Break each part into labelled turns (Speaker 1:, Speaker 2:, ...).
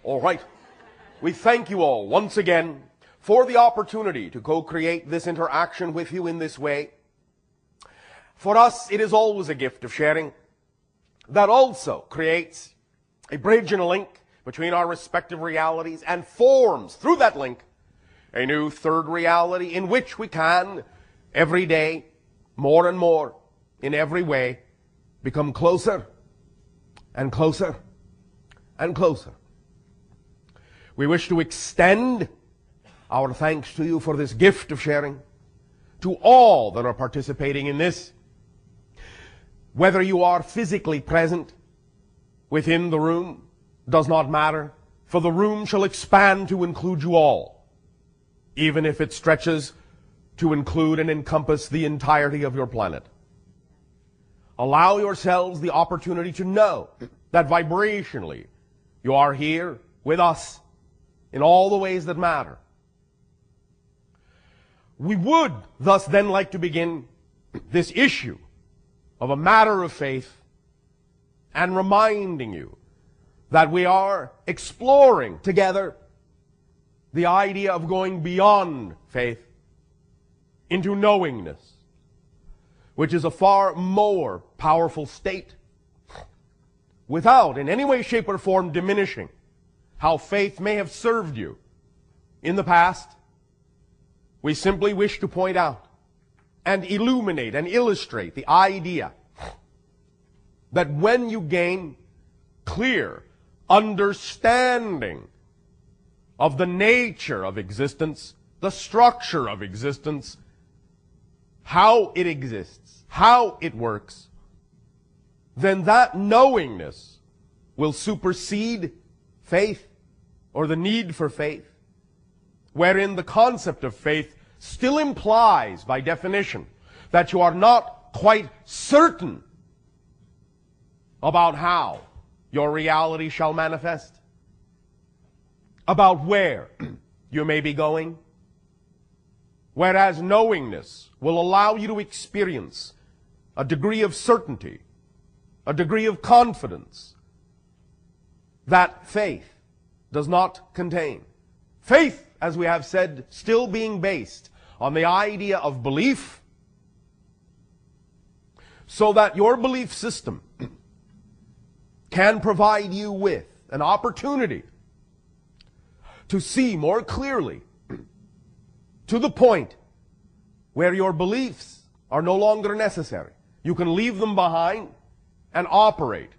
Speaker 1: All right. We thank you all once again for the opportunity to co-create this interaction with you in this way. For us, it is always a gift of sharing that also creates a bridge and a link between our respective realities and forms, through that link, a new third reality in which we can, every day, more and more, in every way, become closer and closer and closer. We wish to extend our thanks to you for this gift of sharing, to all that are participating in this. Whether you are physically present within the room does not matter, for the room shall expand to include you all, even if it stretches to include and encompass the entirety of your planet. Allow yourselves the opportunity to know that vibrationally you are here with us in all the ways that matter. We would thus then like to begin this issue of a matter of faith and reminding you that we are exploring together the idea of going beyond faith into knowingness, which is a far more powerful state, without in any way, shape, or form diminishing how faith may have served you in the past. We simply wish to point out and illuminate and illustrate the idea that when you gain clear understanding of the nature of existence, the structure of existence, how it exists, how it works, then that knowingness will supersede faith or the need for faith, wherein the concept of faith still implies, by definition, that you are not quite certain about how your reality shall manifest, about where you may be going, whereas knowingness will allow you to experience a degree of certainty, a degree of confidence that faith does not contain. Faith, as we have said, still being based on the idea of belief, so that your belief system can provide you with an opportunity to see more clearly to the point where your beliefs are no longer necessary. You can leave them behind and operate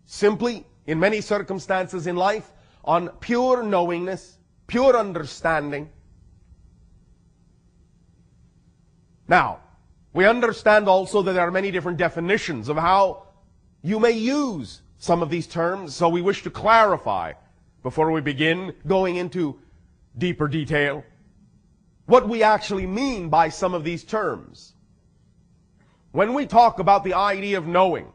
Speaker 1: simply, in many circumstances in life, on pure knowingness, pure understanding. Now, we understand also that there are many different definitions of how you may use some of these terms, so we wish to clarify, before we begin going into deeper detail, what we actually mean by some of these terms. When we talk about the idea of knowing,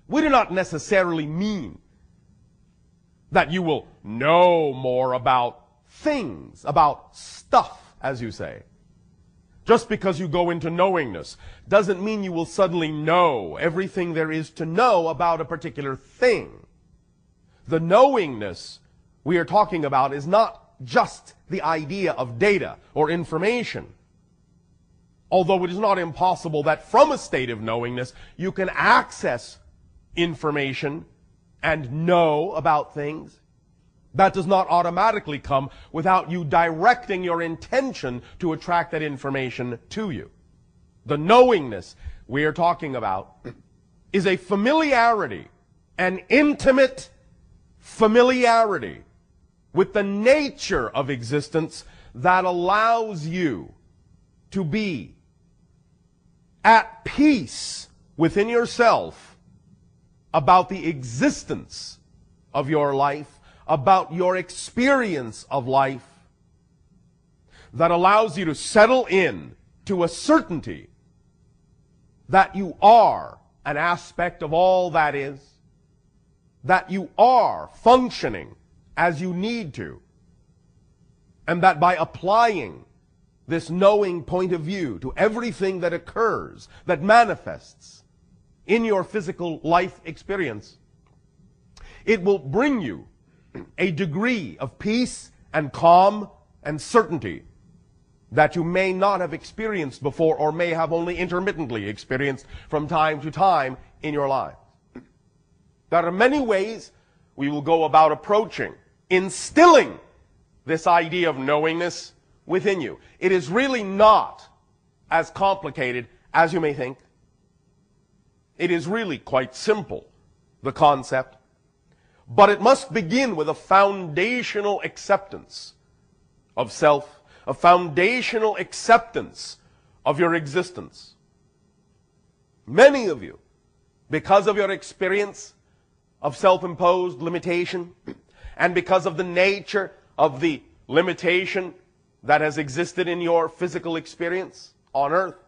Speaker 1: we do not necessarily mean that you will know more about things, about stuff, as you say. Just because you go into knowingness doesn't mean you will suddenly know everything there is to know about a particular thing. The knowingness we are talking about is not just the idea of data or information. Although it is not impossible that from a state of knowingness you can access information and know about things. That does not automatically come without you directing your intention to attract that information to you. The knowingness we are talking about is a familiarity, an intimate familiarity with the nature of existence that allows you to be at peace within yourself about the existence of your life, about your experience of life, that allows you to settle in to a certainty that you are an aspect of all that is, that you are functioning as you need to, and that by applying this knowing point of view to everything that occurs, that manifests in your physical life experience, it will bring you a degree of peace and calm and certainty that you may not have experienced before, or may have only intermittently experienced from time to time in your life. There are many ways we will go about approaching, instilling this idea of knowingness within you. It is really not as complicated as you may think. It is really quite simple, the concept. But it must begin with a foundational acceptance of self, a foundational acceptance of your existence. Many of you, because of your experience of self-imposed limitation, and because of the nature of the limitation that has existed in your physical experience on earth,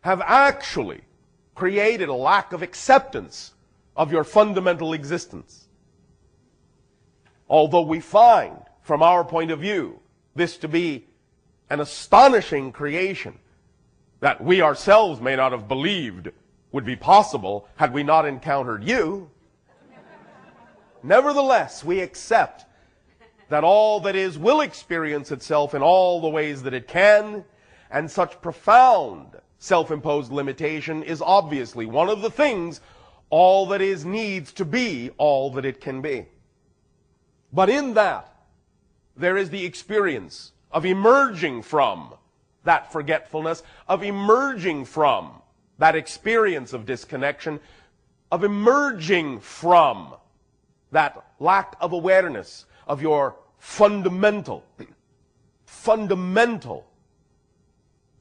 Speaker 1: have actually created a lack of acceptance of your fundamental existence. Although we find, from our point of view, this to be an astonishing creation that we ourselves may not have believed would be possible had we not encountered you, nevertheless, we accept that all that is will experience itself in all the ways that it can, and such profound self-imposed limitation is obviously one of the things all that is needs to be all that it can be. But in that, there is the experience of emerging from that forgetfulness, of emerging from that experience of disconnection, of emerging from that lack of awareness of your fundamental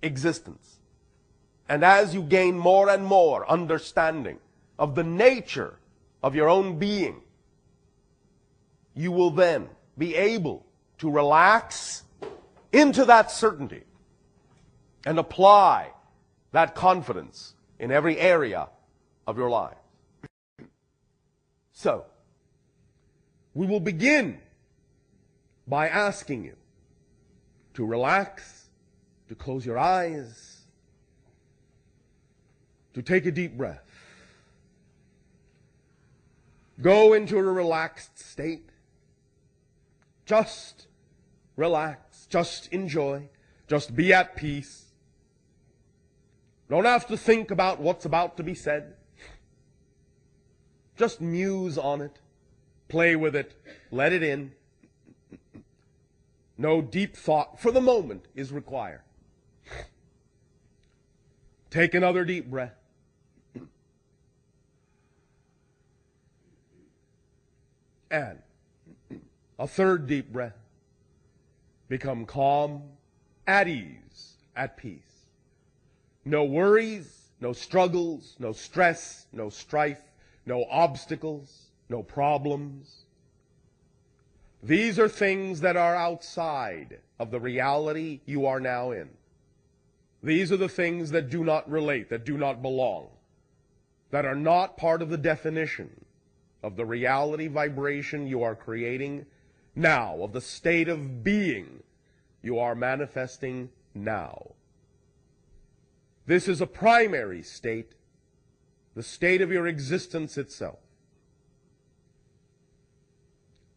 Speaker 1: existence. And as you gain more and more understanding of the nature of your own being, you will then be able to relax into that certainty and apply that confidence in every area of your life. So, we will begin by asking you to relax, to close your eyes, to take a deep breath. Go into a relaxed state. Just relax, just enjoy, just be at peace. Don't have to think about what's about to be said. Just muse on it, play with it, let it in. No deep thought for the moment is required. Take another deep breath. And a third deep breath. Become calm, at ease, at peace. No worries, no struggles, no stress, no strife, no obstacles, no problems. These are things that are outside of the reality you are now in. These are the things that do not relate, that do not belong, that are not part of the definition of the reality vibration you are creating now, of the state of being you are manifesting now. This is a primary state, the state of your existence itself.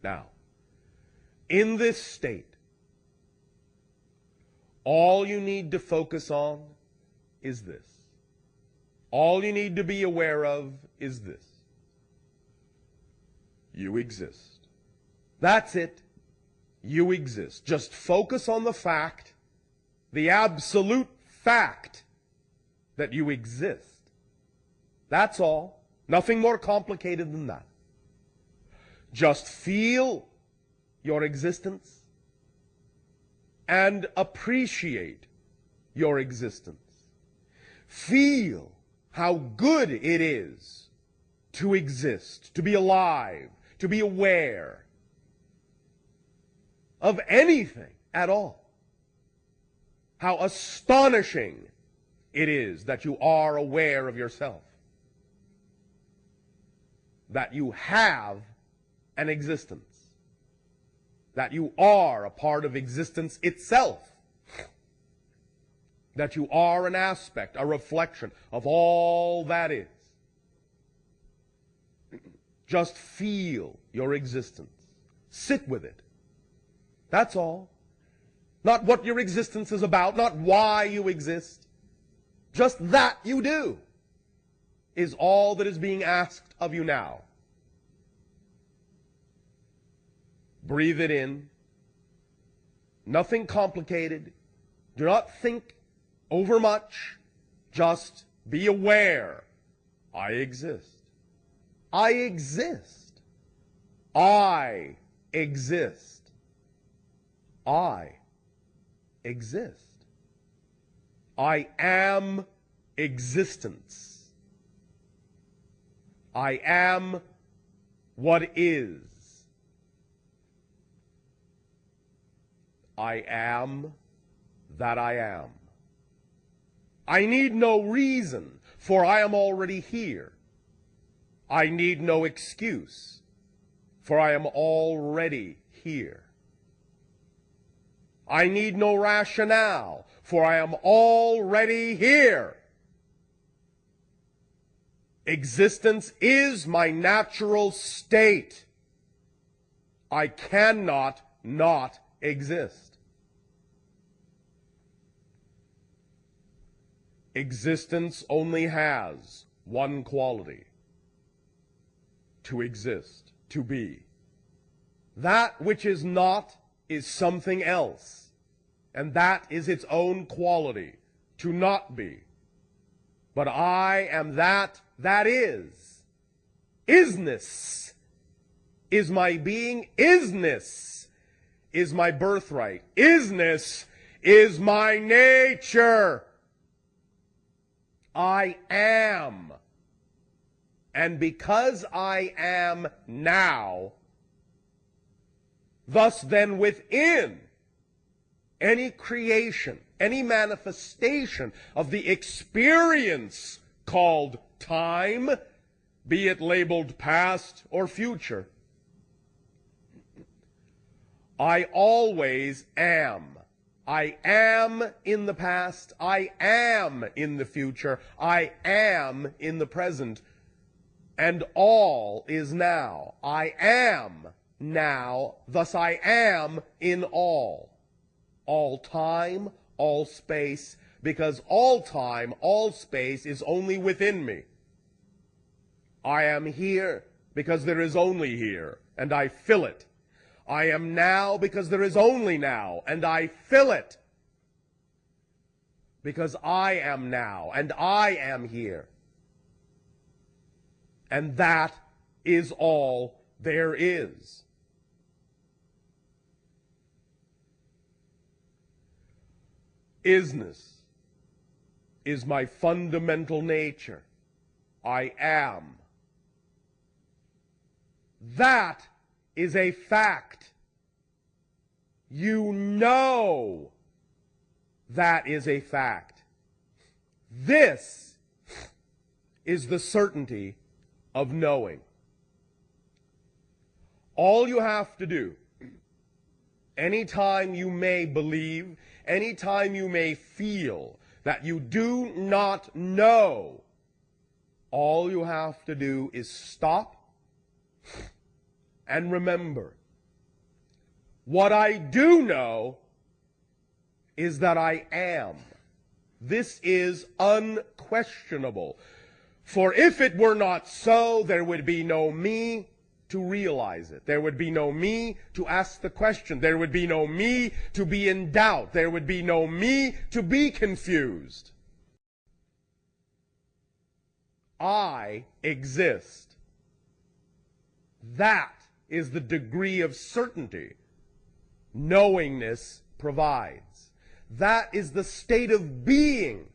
Speaker 1: Now, in this state, all you need to focus on is this. All you need to be aware of is this. You exist. That's it. You exist. Just focus on the fact, the absolute fact that you exist. That's all. Nothing more complicated than that. Just feel your existence and appreciate your existence. Feel how good it is to exist, to be alive, to be aware of anything at all. How astonishing it is that you are aware of yourself, that you have an existence, that you are a part of existence itself, that you are an aspect, a reflection of all that is. Just feel your existence. Sit with it. That's all. Not what your existence is about, not why you exist. Just that you do is all that is being asked of you now. Breathe it in. Nothing complicated. Do not think over much. Just be aware. I exist. I exist. I exist. I exist. I am existence. I am what is. I am that I am. I need no reason, for I am already here. I need no excuse, for I am already here. I need no rationale, for I am already here. Existence is my natural state. I cannot not exist. Existence only has one quality: to exist, to be. That which is not is something else, and that is its own quality, to not be. But I am that that is. Isness is my being. Isness is my birthright. Isness is my nature. I am. And because I am now, thus then within any creation, any manifestation of the experience called time, be it labeled past or future, I always am. I am in the past, I am in the future, I am in the present, and all is now. I am now, thus I am in all. All time, all space, because all time, all space is only within me. I am here because there is only here, and I fill it. I am now because there is only now, and I fill it. Because I am now, and I am here. And that is all there is. Isness is my fundamental nature. I am. That is a fact. You know that is a fact. This is the certainty of knowing. All you have to do, anytime you may believe, anytime you may feel that you do not know, all you have to do is stop and remember. What I do know is that I am. This is unquestionable. For if it were not so, there would be no me to realize it. There would be no me to ask the question. There would be no me to be in doubt. There would be no me to be confused. I exist. That is the degree of certainty knowingness provides. That is the state of being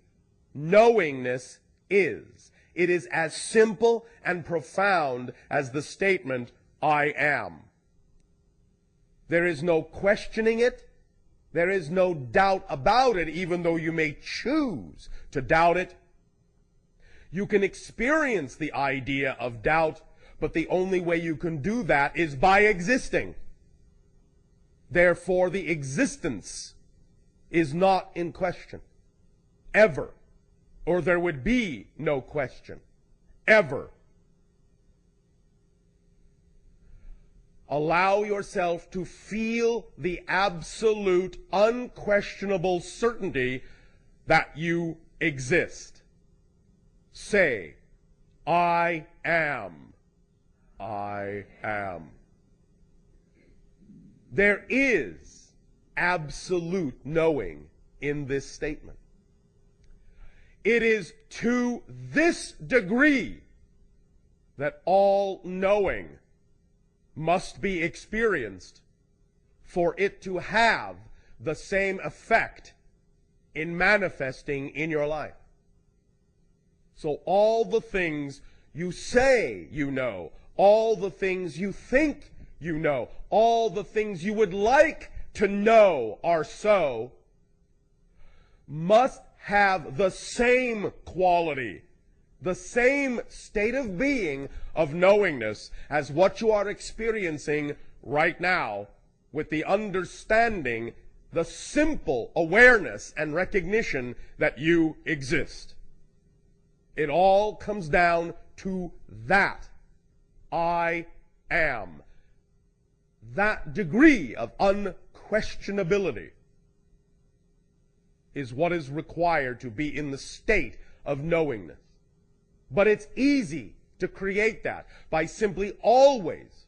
Speaker 1: knowingness is. It is as simple and profound as the statement, I am. There is no questioning it. There is no doubt about it, even though you may choose to doubt it. You can experience the idea of doubt, but the only way you can do that is by existing. Therefore, the existence is not in question. Ever. Or there would be no question. Ever. allow yourself to feel the absolute, unquestionable certainty that you exist. Say, I am. I am. There is absolute knowing in this statement. It is to this degree that all knowing must be experienced for it to have the same effect in manifesting in your life. So all the things you say you know, all the things you think you know, all the things you would like to know are so, must have the same quality, the same state of being of knowingness as what you are experiencing right now, with the understanding, the simple awareness and recognition that you exist. It all comes down to that. I am. That degree of unquestionability is what is required to be in the state of knowingness. But it's easy to create that by simply always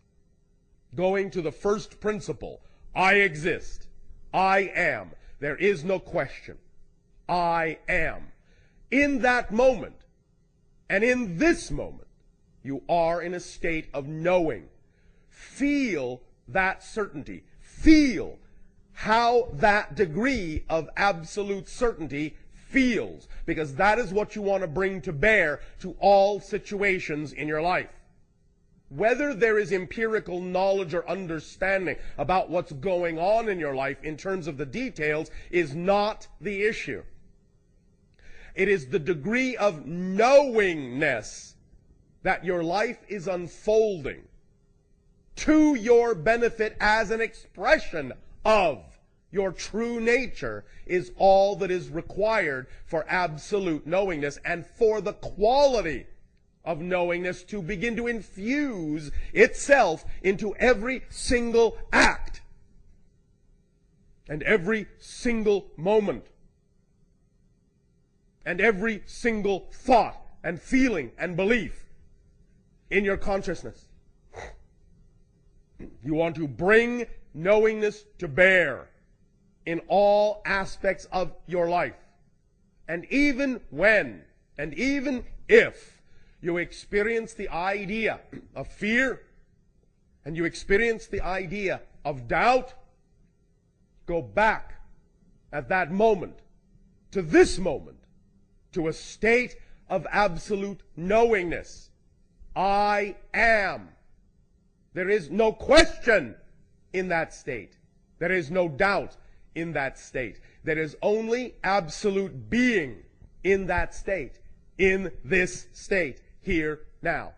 Speaker 1: going to the first principle. I exist. I am. There is no question. I am. In that moment, and in this moment, you are in a state of knowing. Feel that certainty. Feel how that degree of absolute certainty feels, because that is what you want to bring to bear to all situations in your life. Whether there is empirical knowledge or understanding about what's going on in your life in terms of the details is not the issue. It is the degree of knowingness that your life is unfolding to your benefit as an expression of your true nature is all that is required for absolute knowingness, and for the quality of knowingness to begin to infuse itself into every single act and every single moment and every single thought and feeling and belief in your consciousness. You want to bring knowingness to bear in all aspects of your life. And even when, and even if, you experience the idea of fear, and you experience the idea of doubt, go back at that moment, to this moment, to a state of absolute knowingness. I am. There is no question in that state. There is no doubt in that state. There is only absolute being in that state, in this state, here, now.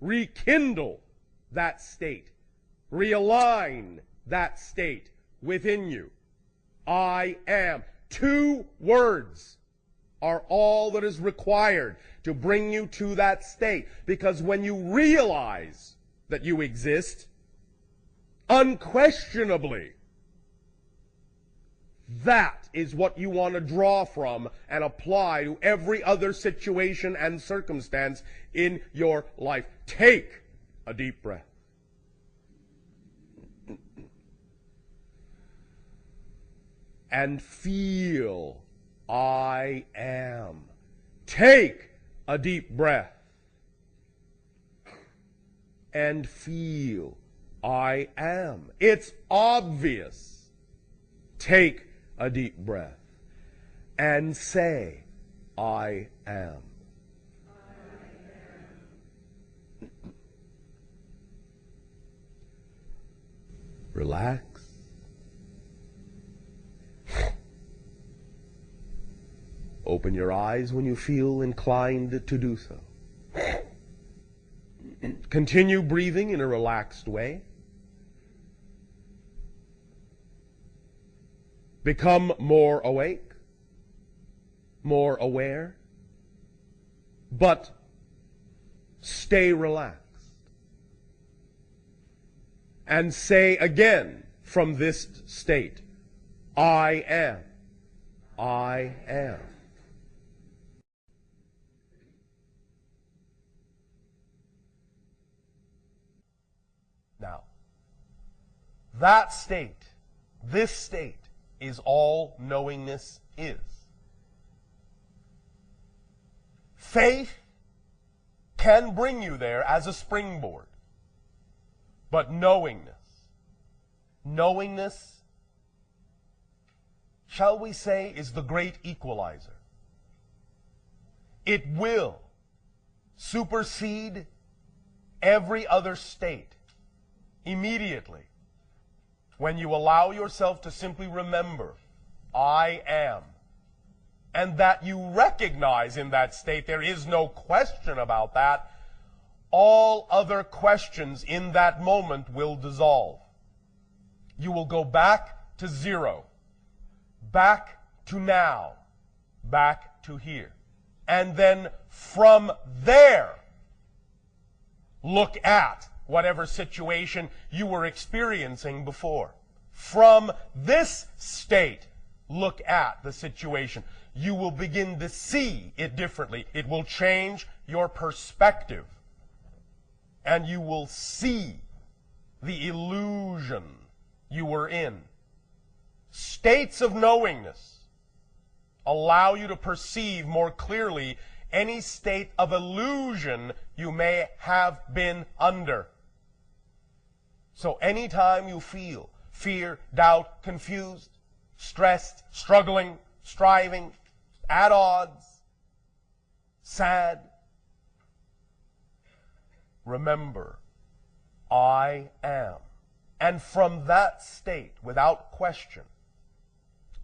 Speaker 1: Rekindle that state. Realign that state within you. I am. 2 words are all that is required to bring you to that state. Because when you realize that you exist, unquestionably, that is what you want to draw from and apply to every other situation and circumstance in your life. Take a deep breath. And feel, I am. Take a deep breath. And feel, I am. It's obvious. Take a deep breath. And say, I am. Relax. Open your eyes when you feel inclined to do so. Continue breathing in a relaxed way. Become more awake, more aware, but stay relaxed. and say again from this state, I am. I am. Now, that state, this state, is all knowingness is. Faith can bring you there as a springboard. But knowingness, shall we say, is the great equalizer. It will supersede every other state immediately when you allow yourself to simply remember, I am. And that you recognize in that state, there is no question about that, all other questions in that moment will dissolve. You will go back to zero, back to now, back to here. And then from there, look at whatever situation you were experiencing before. From this state, look at the situation. You will begin to see it differently. It will change your perspective. And you will see the illusion you were in. States of knowingness allow you to perceive more clearly any state of illusion you may have been under. So anytime you feel fear, doubt, confused, stressed, struggling, striving, at odds, sad, remember, I am. And from that state, without question,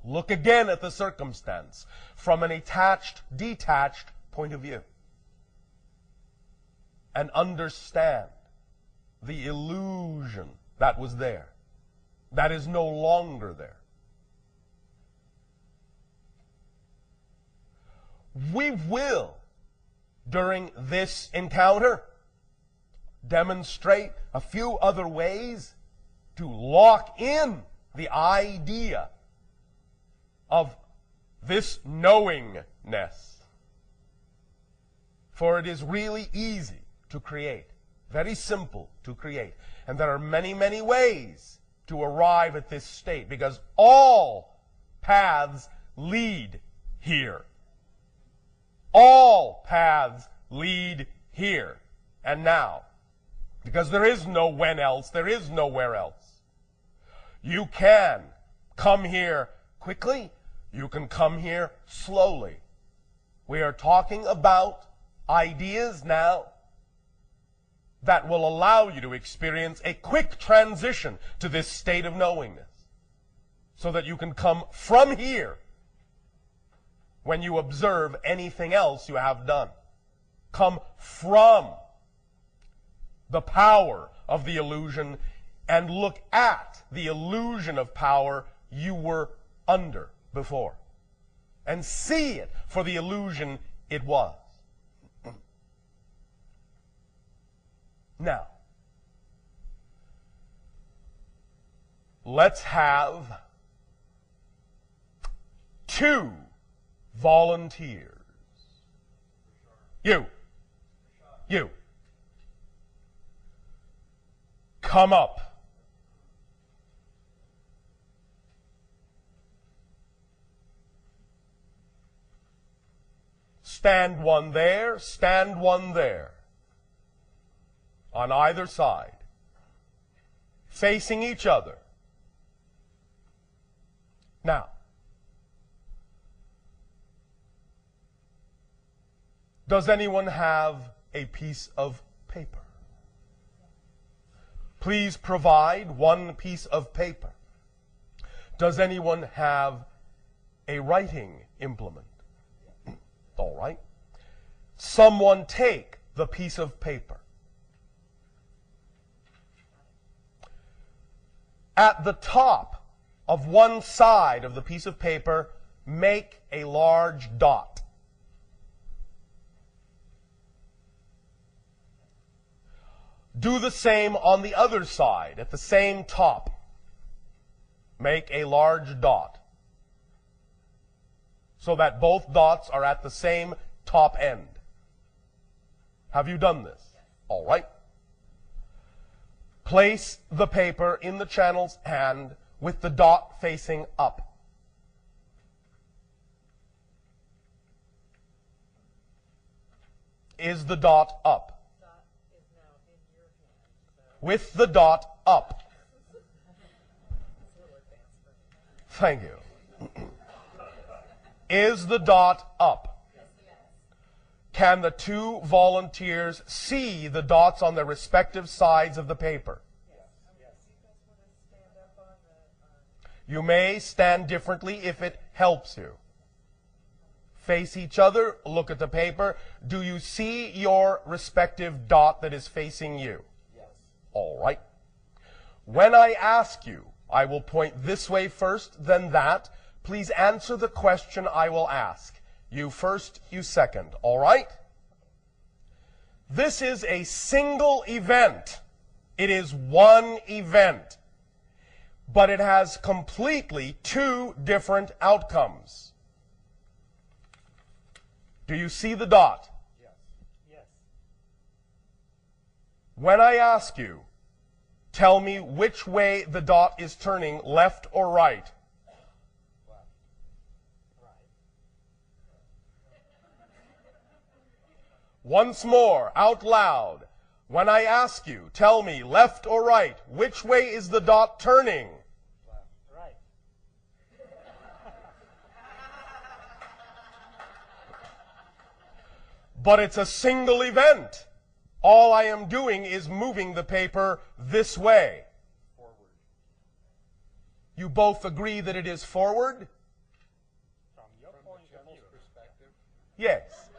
Speaker 1: look again at the circumstance from an attached, detached point of view. And understand the illusion that was there, that is no longer there. We will, during this encounter, demonstrate a few other ways to lock in the idea of this knowingness. For it is really easy to create, very simple to create. And there are many, many ways to arrive at this state, because all paths lead here. All paths lead here and now. Because there is no when else, there is nowhere else. You can come here quickly, you can come here slowly. We are talking about ideas now that will allow you to experience a quick transition to this state of knowingness, so that you can come from here when you observe anything else you have done. Come from the power of the illusion and look at the illusion of power you were under before. And see it for the illusion it was. Now, let's have 2 volunteers. You. Come up. Stand one there, stand one there. On either side. Facing each other. Now, does anyone have a piece of paper? Please provide one piece of paper. Does anyone have a writing implement? All right. Someone take the piece of paper. At the top of one side of the piece of paper, make a large dot. Do the same on the other side, at the same top. Make a large dot so that both dots are at the same top end. Have you done this? All right. Place the paper in the channel's hand with the dot facing up. Is the dot up?
Speaker 2: Dot is now in your hand. So.
Speaker 1: With the dot up. Thank you. Is the dot up?
Speaker 2: Yes.
Speaker 1: Can the two volunteers see the dots on their respective sides of the paper?
Speaker 2: Yes. You guys want to stand up on the...
Speaker 1: You may stand differently if it helps you. Face each other, look at the paper. Do you see your respective dot that is facing you?
Speaker 2: Yes.
Speaker 1: All right. When I ask you, I will point this way first, then that. Please answer the question I will ask. You first, you second. All right? This is a single event. It is one event. But it has completely two different outcomes. Do you see the dot?
Speaker 2: Yes. Yes.
Speaker 1: When I ask you, tell me which way the dot is turning, left or right.
Speaker 2: Left. Right.
Speaker 1: Once more, out loud. When I ask you, tell me left or right, which way is the dot turning?
Speaker 2: Left. Right.
Speaker 1: But it's a single event. All I am doing is moving the paper this way.
Speaker 2: Forward.
Speaker 1: You both agree that it is forward?
Speaker 2: From your point of view. Perspective.
Speaker 1: Yes.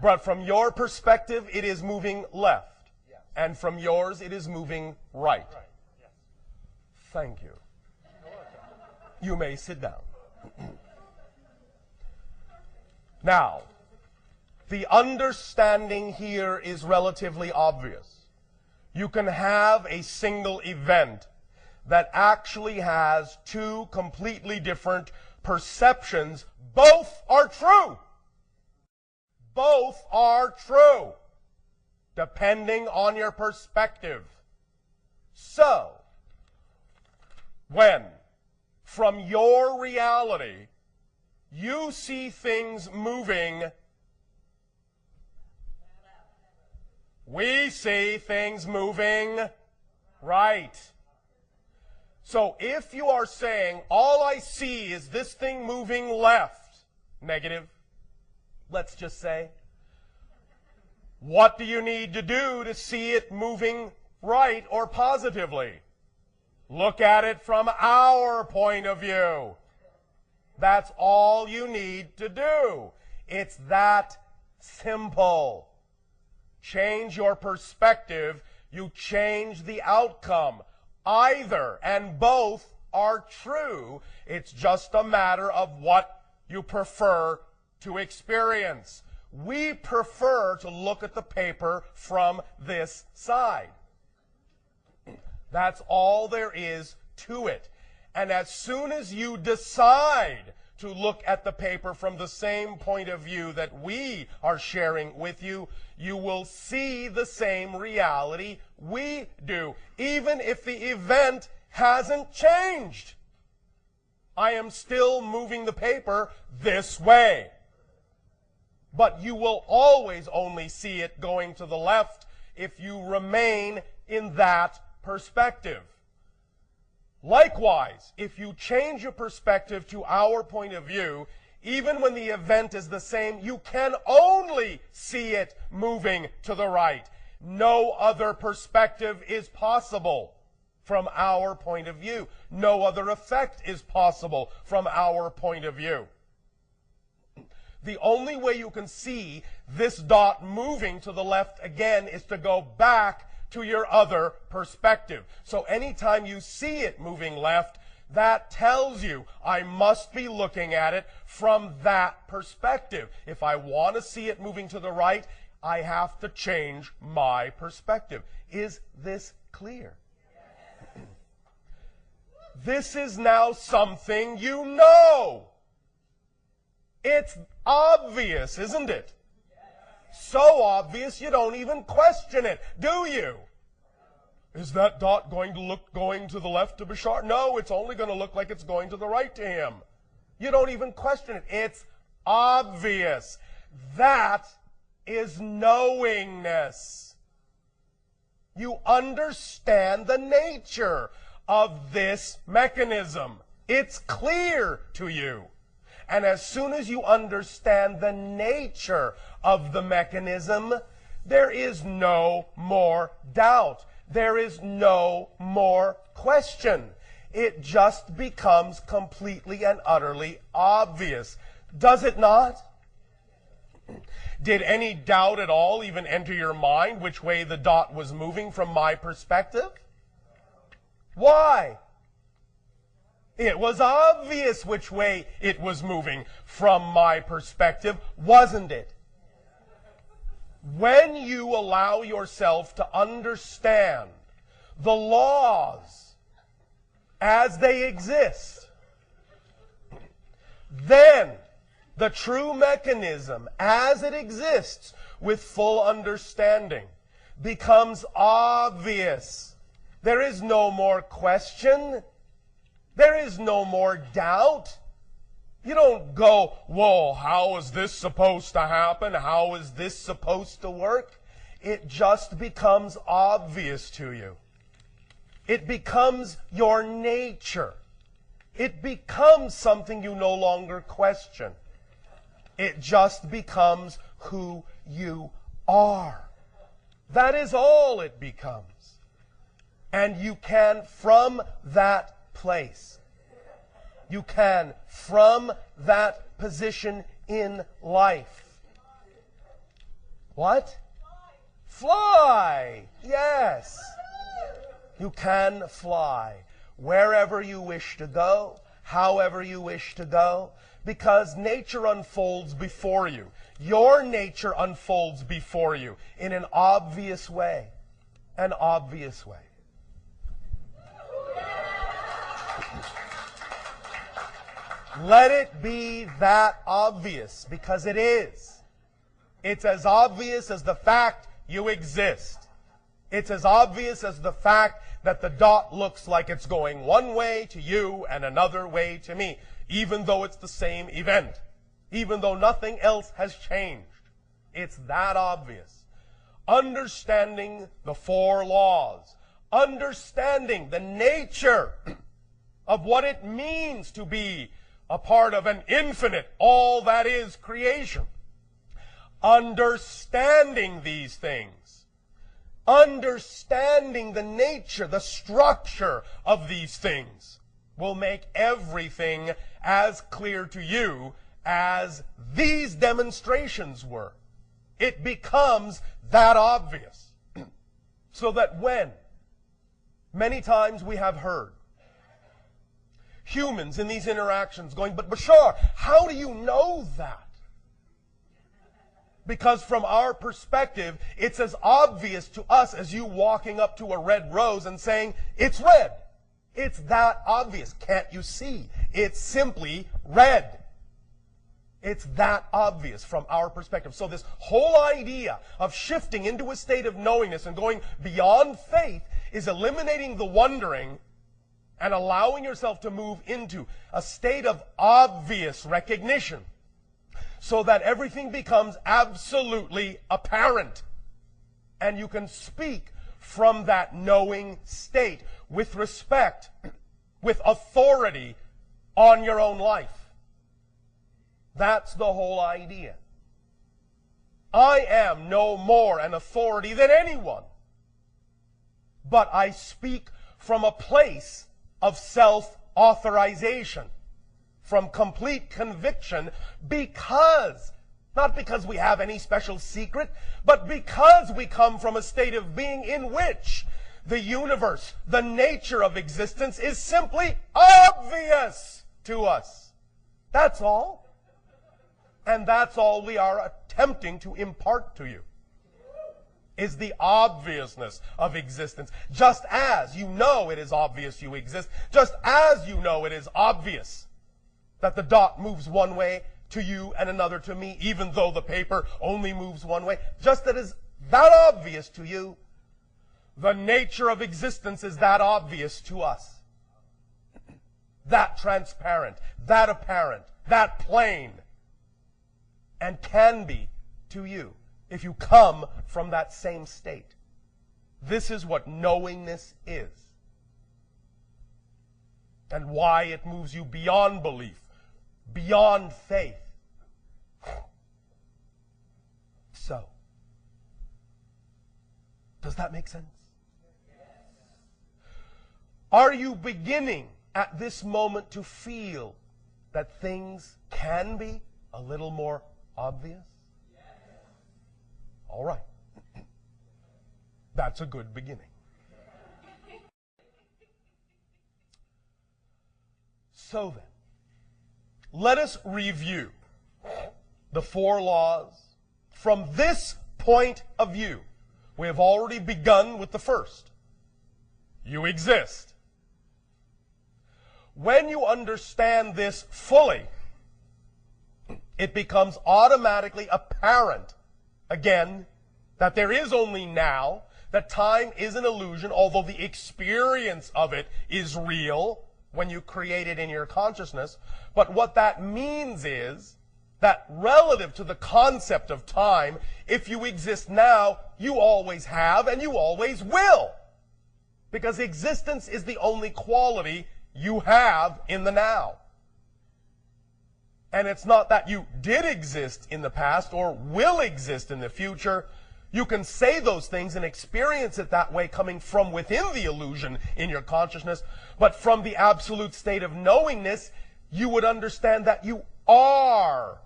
Speaker 1: But from your perspective, it is moving left.
Speaker 2: Yes.
Speaker 1: And from yours, it is moving right.
Speaker 2: Right. Yes.
Speaker 1: Thank you. You may sit down. Now, the understanding here is relatively obvious. You can have a single event that actually has two completely different perceptions. Both are true. Both are true, depending on your perspective. So, when, from your reality, you see things moving, we see things moving right. So if you are saying, all I see is this thing moving left, negative, let's just say, what do you need to do to see it moving right or positively? Look at it from our point of view. That's all you need to do. It's that simple. Change your perspective, you change the outcome. Either and both are true. It's just a matter of what you prefer to experience. We prefer to look at the paper from this side. That's all there is to it. And as soon as you decide to look at the paper from the same point of view that we are sharing with you, you will see the same reality we do, even if the event hasn't changed. I am still moving the paper this way. But you will always only see it going to the left if you remain in that perspective. Likewise, if you change your perspective to our point of view, even when the event is the same, you can only see it moving to the right. No other perspective is possible from our point of view. No other effect is possible from our point of view. The only way you can see this dot moving to the left again is to go back to your other perspective. So anytime you see it moving left, that tells you I must be looking at it from that perspective. If I want to see it moving to the right, I have to change my perspective. Is this clear? This is now something you know. It's obvious, isn't it? So obvious you don't even question it, do you? Is that dot going to the left to Bashar? No, it's only going to look like it's going to the right to him. You don't even question it. It's obvious. That is knowingness. You understand the nature of this mechanism. It's clear to you. And as soon as you understand the nature of the mechanism, there is no more doubt. There is no more question. It just becomes completely and utterly obvious. Does it not? Did any doubt at all even enter your mind which way the dot was moving from my perspective? Why? It was obvious which way it was moving from my perspective, wasn't it? When you allow yourself to understand the laws as they exist, then the true mechanism as it exists with full understanding becomes obvious. There is no more question. There is no more doubt. You don't go, whoa, how is this supposed to happen? How is this supposed to work? It just becomes obvious to you. It becomes your nature. It becomes something you no longer question. It just becomes who you are. That is all it becomes. And you can, from that place, you can, from that position in life. What? Fly. Yes. You can fly wherever you wish to go, however you wish to go, because nature unfolds before you. Your nature unfolds before you in an obvious way. An obvious way. Let it be that obvious, because it is. It's as obvious as the fact you exist. It's as obvious as the fact that the dot looks like it's going one way to you and another way to me, even though it's the same event, even though nothing else has changed. It's that obvious. Understanding the four laws, understanding the nature of what it means to be a part of an infinite, all that is creation. Understanding these things, understanding the nature, the structure of these things will make everything as clear to you as these demonstrations were. It becomes that obvious. So that when, many times we have heard humans in these interactions going, but Bashar, how do you know that? Because from our perspective, it's as obvious to us as you walking up to a red rose and saying, it's red. It's that obvious. Can't you see? It's simply red. It's that obvious from our perspective. So this whole idea of shifting into a state of knowingness and going beyond faith is eliminating the wondering and allowing yourself to move into a state of obvious recognition so that everything becomes absolutely apparent. And you can speak from that knowing state with respect, with authority on your own life. That's the whole idea. I am no more an authority than anyone, but I speak from a place of self-authorization, from complete conviction, because, not because we have any special secret, but because we come from a state of being in which the universe, the nature of existence, is simply obvious to us. That's all. And that's all we are attempting to impart to you. is the obviousness of existence. Just as you know it is obvious you exist, just as you know it is obvious that the dot moves one way to you and another to me, even though the paper only moves one way, just that is that obvious to you, the nature of existence is that obvious to us. That transparent, that apparent, that plain, and can be to you if you come from that same state. This is what knowingness is, and why it moves you beyond belief, beyond faith. So, does that make sense? Are you beginning at this moment to feel that things can be a little more obvious? All right. That's a good beginning. So then, let us review the 4 laws from this point of view. We have already begun with the first. You exist. When you understand this fully, it becomes automatically apparent, again, that there is only now, that time is an illusion, although the experience of it is real when you create it in your consciousness. But what that means is that relative to the concept of time, if you exist now, you always have and you always will. Because existence is the only quality you have in the now. And it's not that you did exist in the past or will exist in the future. You can say those things and experience it that way coming from within the illusion in your consciousness. But from the absolute state of knowingness, you would understand that you are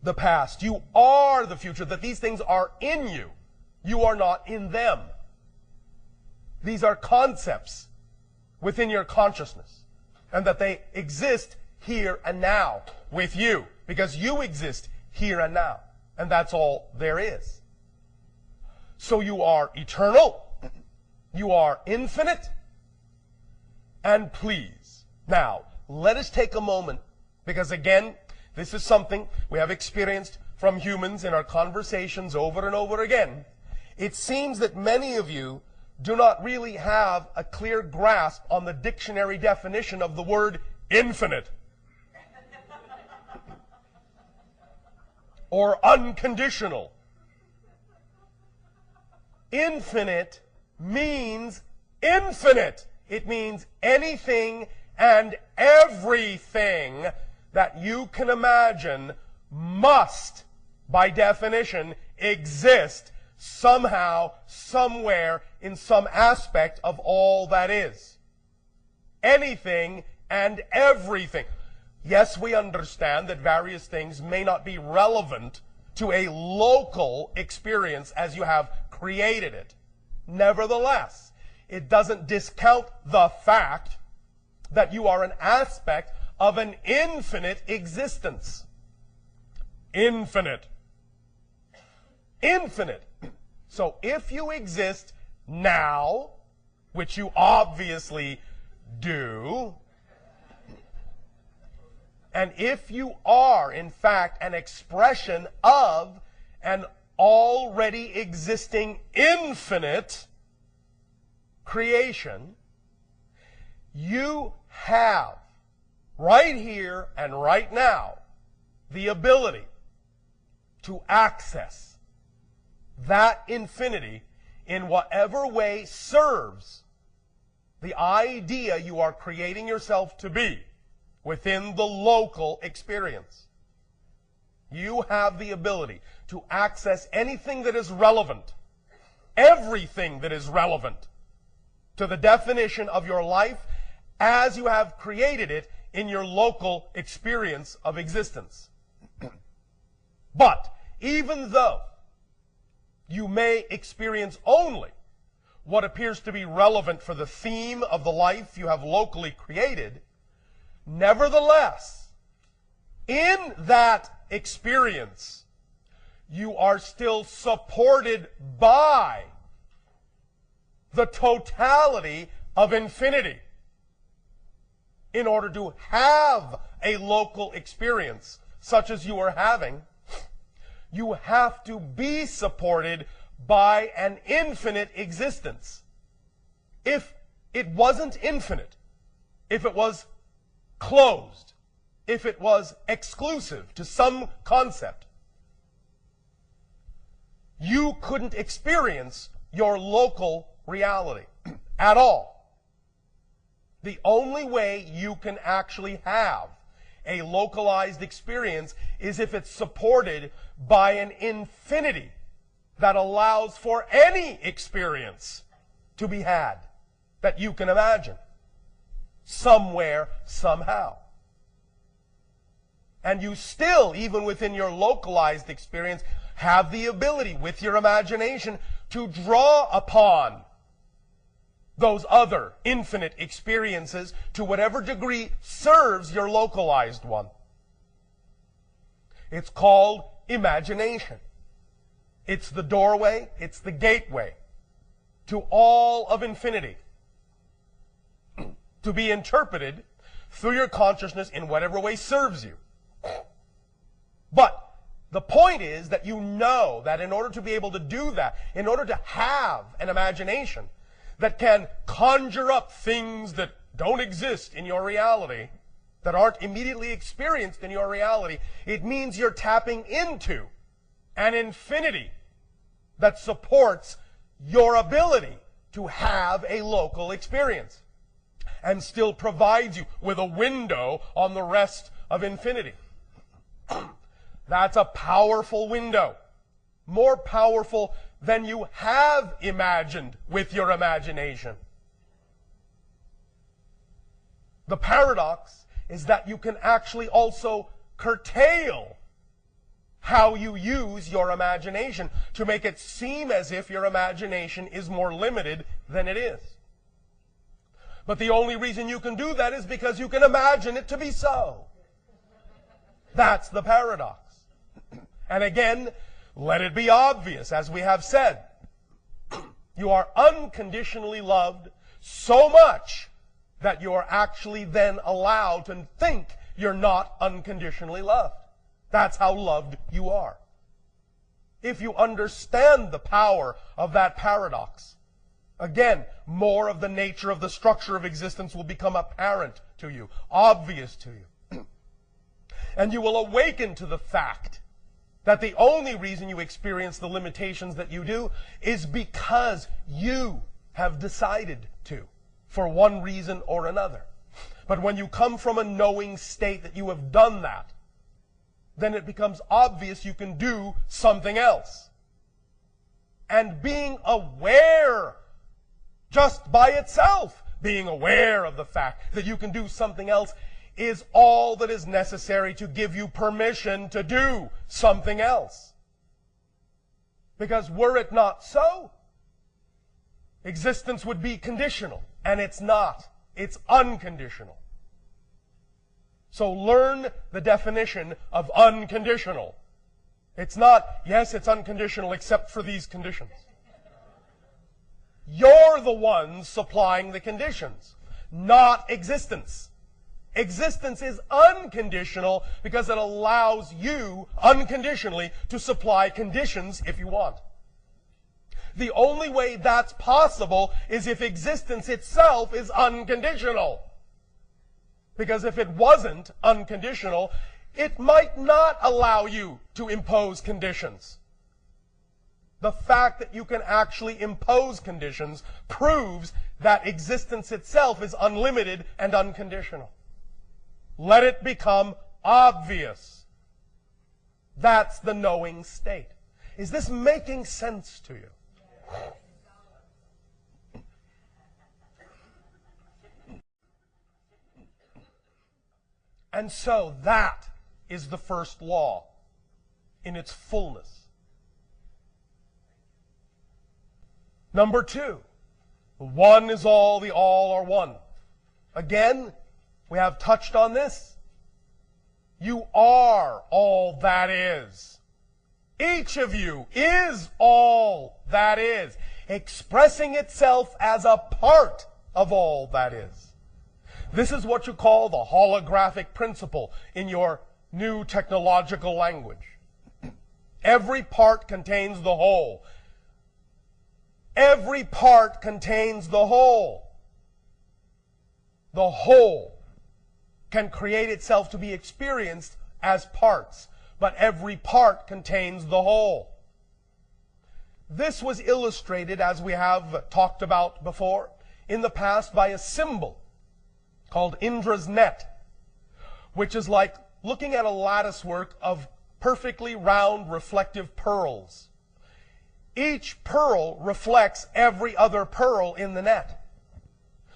Speaker 1: the past. You are the future. That these things are in you. You are not in them. These are concepts within your consciousness. And that they exist here and now with you. Because you exist here and now. And that's all there is. So you are eternal. You are infinite. And please. Now, let us take a moment. Because again, this is something we have experienced from humans in our conversations over and over again. It seems that many of you do not really have a clear grasp on the dictionary definition of the word infinite. Or unconditional. Infinite means infinite. It means anything and everything that you can imagine must, by definition, exist somehow, somewhere, in some aspect of all that is. Anything and everything. Yes, we understand that various things may not be relevant to a local experience as you have created it. Nevertheless, it doesn't discount the fact that you are an aspect of an infinite existence. Infinite. Infinite. So if you exist now, which you obviously do, and if you are, in fact, an expression of an already existing infinite creation, you have, right here and right now, the ability to access that infinity in whatever way serves the idea you are creating yourself to be within the local experience. You have the ability to access anything that is relevant, everything that is relevant to the definition of your life as you have created it in your local experience of existence. But even though you may experience only what appears to be relevant for the theme of the life you have locally created, nevertheless, in that experience, you are still supported by the totality of infinity. In order to have a local experience such as you are having, you have to be supported by an infinite existence. If it wasn't infinite, if it was closed, if it was exclusive to some concept, you couldn't experience your local reality at all. The only way you can actually have a localized experience is if it's supported by an infinity that allows for any experience to be had that you can imagine, somewhere, somehow. And you still, even within your localized experience, have the ability with your imagination to draw upon those other infinite experiences to whatever degree serves your localized one. It's called imagination. It's the doorway, it's the gateway to all of infinity, to be interpreted through your consciousness in whatever way serves you. But the point is that you know that in order to be able to do that, in order to have an imagination that can conjure up things that don't exist in your reality, that aren't immediately experienced in your reality, it means you're tapping into an infinity that supports your ability to have a local experience and still provides you with a window on the rest of infinity. That's a powerful window, more powerful than you have imagined with your imagination. The paradox is that you can actually also curtail how you use your imagination to make it seem as if your imagination is more limited than it is. But the only reason you can do that is because you can imagine it to be so. That's the paradox. And again, let it be obvious, as we have said, you are unconditionally loved so much that you are actually then allowed to think you're not unconditionally loved. That's how loved you are. If you understand the power of that paradox, again, more of the nature of the structure of existence will become apparent to you, obvious to you. And you will awaken to the fact that the only reason you experience the limitations that you do is because you have decided to, for one reason or another. But when you come from a knowing state that you have done that, then it becomes obvious you can do something else. And being aware, just by itself, being aware of the fact that you can do something else is all that is necessary to give you permission to do something else. Because were it not so, existence would be conditional, and it's not. It's unconditional. So learn the definition of unconditional. It's not, yes, it's unconditional except for these conditions. You're the ones supplying the conditions, not existence. Existence is unconditional because it allows you unconditionally to supply conditions if you want. The only way that's possible is if existence itself is unconditional. Because if it wasn't unconditional, it might not allow you to impose conditions. The fact that you can actually impose conditions proves that existence itself is unlimited and unconditional. Let it become obvious. That's the knowing state. Is this making sense to you? And so that is the first law in its fullness. Number two, one is all, the all are one. Again, we have touched on this. You are all that is. Each of you is all that is, expressing itself as a part of all that is. This is what you call the holographic principle in your new technological language. Every part contains the whole. Every part contains the whole. The whole can create itself to be experienced as parts, but every part contains the whole. This was illustrated, as we have talked about before, in the past by a symbol called Indra's net, which is like looking at a lattice work of perfectly round reflective pearls. Each pearl reflects every other pearl in the net.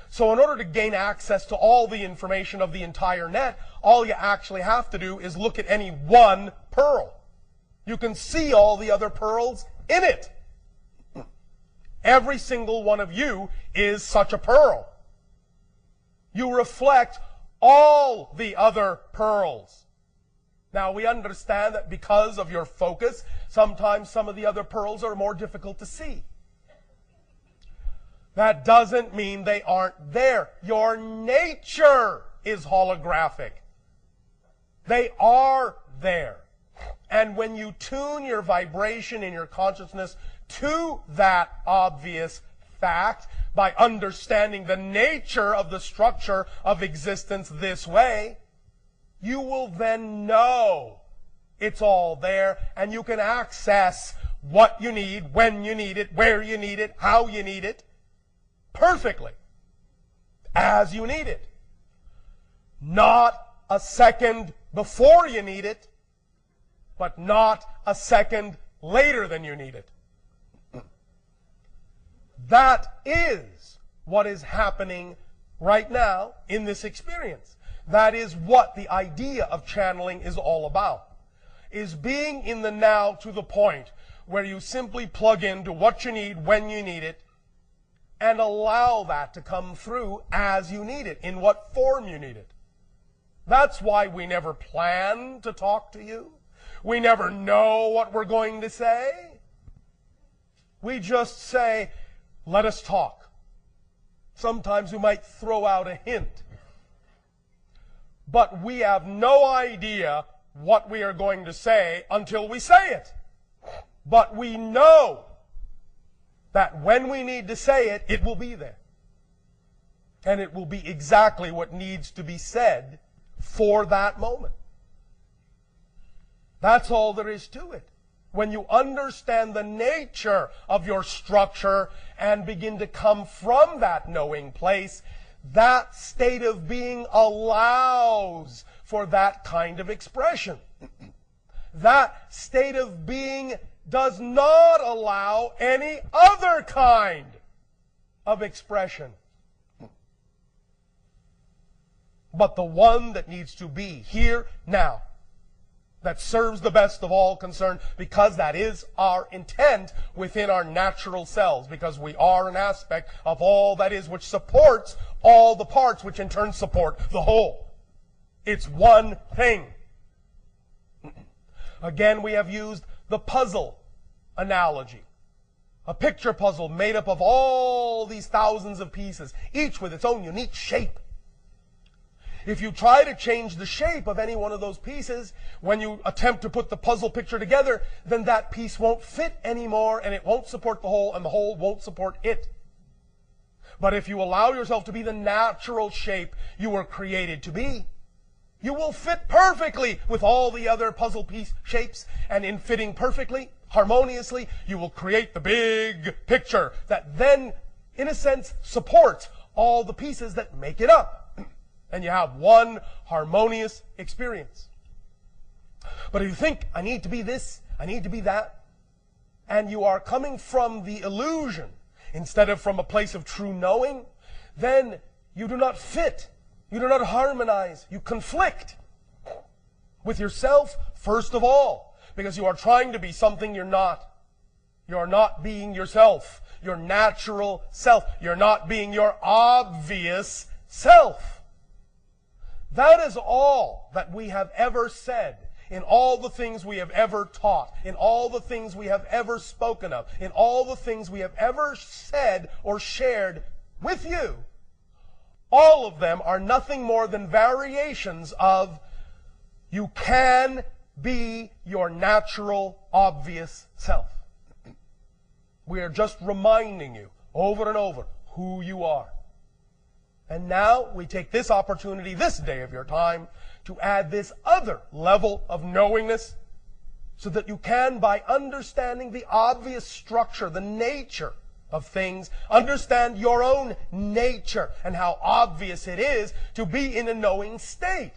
Speaker 1: So in order to gain access to all the information of the entire net, all you actually have to do is look at any one pearl. You can see all the other pearls in it. Every single one of you is such a pearl. You reflect all the other pearls. Now, we understand that because of your focus, sometimes some of the other pearls are more difficult to see. That doesn't mean they aren't there. Your nature is holographic. They are there. And when you tune your vibration in your consciousness to that obvious fact, by understanding the nature of the structure of existence this way, you will then know it's all there, and you can access what you need, when you need it, where you need it, how you need it, perfectly, as you need it. Not a second before you need it, but not a second later than you need it. That is what is happening right now in this experience. That is what the idea of channeling is all about. Is being in the now to the point where you simply plug into what you need when you need it and allow that to come through as you need it, in what form you need it. That's why we never plan to talk to you. We never know what we're going to say. We just say, let us talk. Sometimes we might throw out a hint. But we have no idea what we are going to say until we say it. But we know that when we need to say it, it will be there. And it will be exactly what needs to be said for that moment. That's all there is to it. When you understand the nature of your structure and begin to come from that knowing place, that state of being allows for that kind of expression. That state of being does not allow any other kind of expression, but the one that needs to be here now, that serves the best of all concerned, because that is our intent within our natural selves, because we are an aspect of all that is, which supports all the parts, which in turn support the whole. It's one thing. Again, we have used the puzzle analogy. A picture puzzle made up of all these thousands of pieces, each with its own unique shape. If you try to change the shape of any one of those pieces, when you attempt to put the puzzle picture together, then that piece won't fit anymore, and it won't support the whole, and the whole won't support it. But if you allow yourself to be the natural shape you were created to be, you will fit perfectly with all the other puzzle piece shapes, and in fitting perfectly, harmoniously, you will create the big picture that then, in a sense, supports all the pieces that make it up. And you have one harmonious experience. But if you think, I need to be this, I need to be that, and you are coming from the illusion instead of from a place of true knowing, then you do not fit, you do not harmonize, you conflict with yourself first of all, because you are trying to be something you're not. You're not being yourself, your natural self. You're not being your obvious self. That is all that we have ever said in all the things we have ever taught, in all the things we have ever spoken of, in all the things we have ever said or shared with you, all of them are nothing more than variations of you can be your natural, obvious self. We are just reminding you over and over who you are. And now we take this opportunity, this day of your time, to add this other level of knowingness so that you can, by understanding the obvious structure, the nature of things, understand your own nature and how obvious it is to be in a knowing state.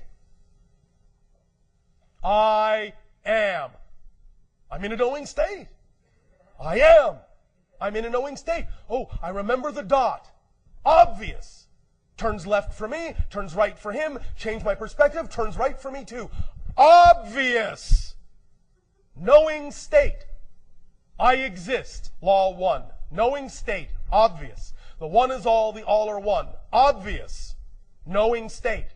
Speaker 1: I am. I'm in a knowing state. I am. I'm in a knowing state. Oh, I remember the dot. Obvious. Turns left for me, turns right for him, change my perspective, turns right for me too. Obvious. Knowing state. I exist. Law 1. Knowing state. Obvious. The one is all, the all are one. Obvious. Knowing state.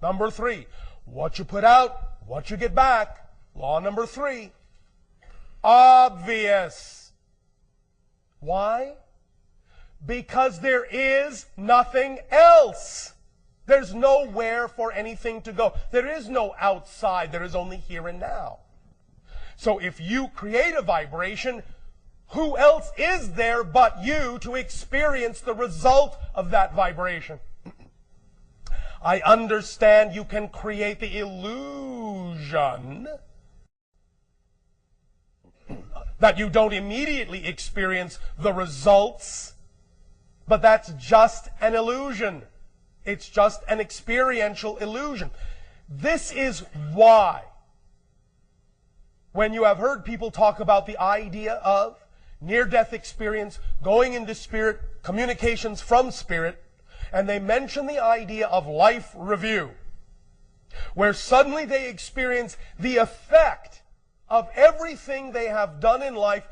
Speaker 1: Number 3. What you put out, what you get back. Law number 3. Obvious. Why? Because there is nothing else. There's nowhere for anything to go. There is no outside. There is only here and now. So if you create a vibration, who else is there but you to experience the result of that vibration? I understand you can create the illusion that you don't immediately experience the results, but that's just an illusion. It's just an experiential illusion. This is why, when you have heard people talk about the idea of near-death experience, going into spirit, communications from spirit, and they mention the idea of life review, where suddenly they experience the effect of everything they have done in life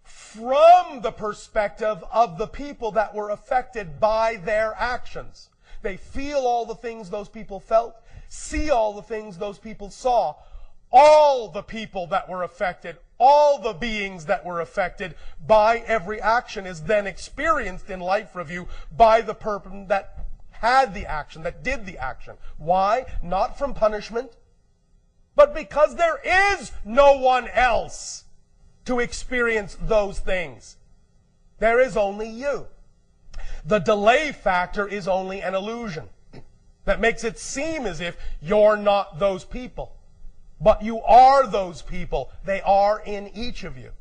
Speaker 1: from the perspective of the people that were affected by their actions. They feel all the things those people felt, see all the things those people saw. All the people that were affected, all the beings that were affected by every action is then experienced in life review by the person that had the action, that did the action. Why? Not from punishment, but because there is no one else to experience those things. There is only you. The delay factor is only an illusion that makes it seem as if you're not those people. But you are those people. They are in each of you.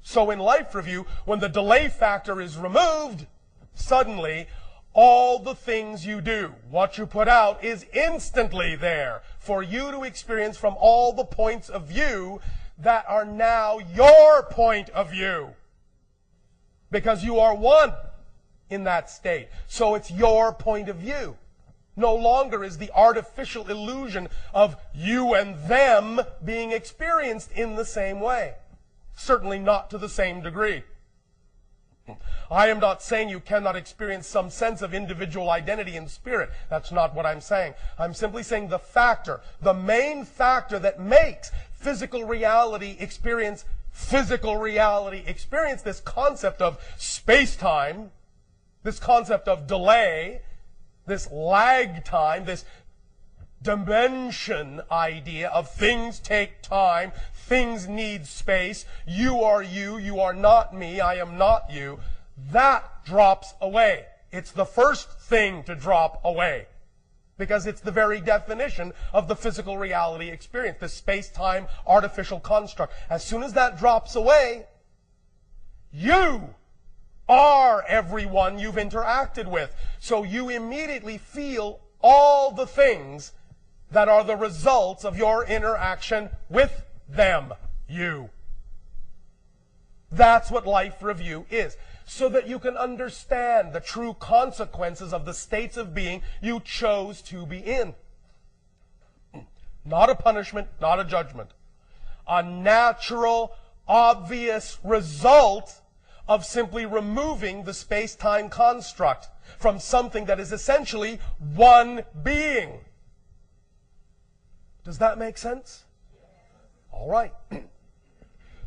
Speaker 1: So in life review, when the delay factor is removed, suddenly all the things you do, what you put out, is instantly there for you to experience from all the points of view that are now your point of view. Because you are one in that state. So it's your point of view. No longer is the artificial illusion of you and them being experienced in the same way. Certainly not to the same degree. I am not saying you cannot experience some sense of individual identity in spirit. That's not what I'm saying. I'm simply saying the factor, the main factor that makes physical reality experience, this concept of space-time, this concept of delay, this lag time, this dimension idea of things take time, things need space, you are not me, I am not you, that drops away. It's the first thing to drop away. Because it's the very definition of the physical reality experience, this space-time artificial construct. As soon as that drops away, you are everyone you've interacted with. So you immediately feel all the things that are the results of your interaction with them, you. That's what life review is. So that you can understand the true consequences of the states of being you chose to be in. Not a punishment, not a judgment. A natural, obvious result of simply removing the space-time construct from something that is essentially one being. Does that make sense? All right.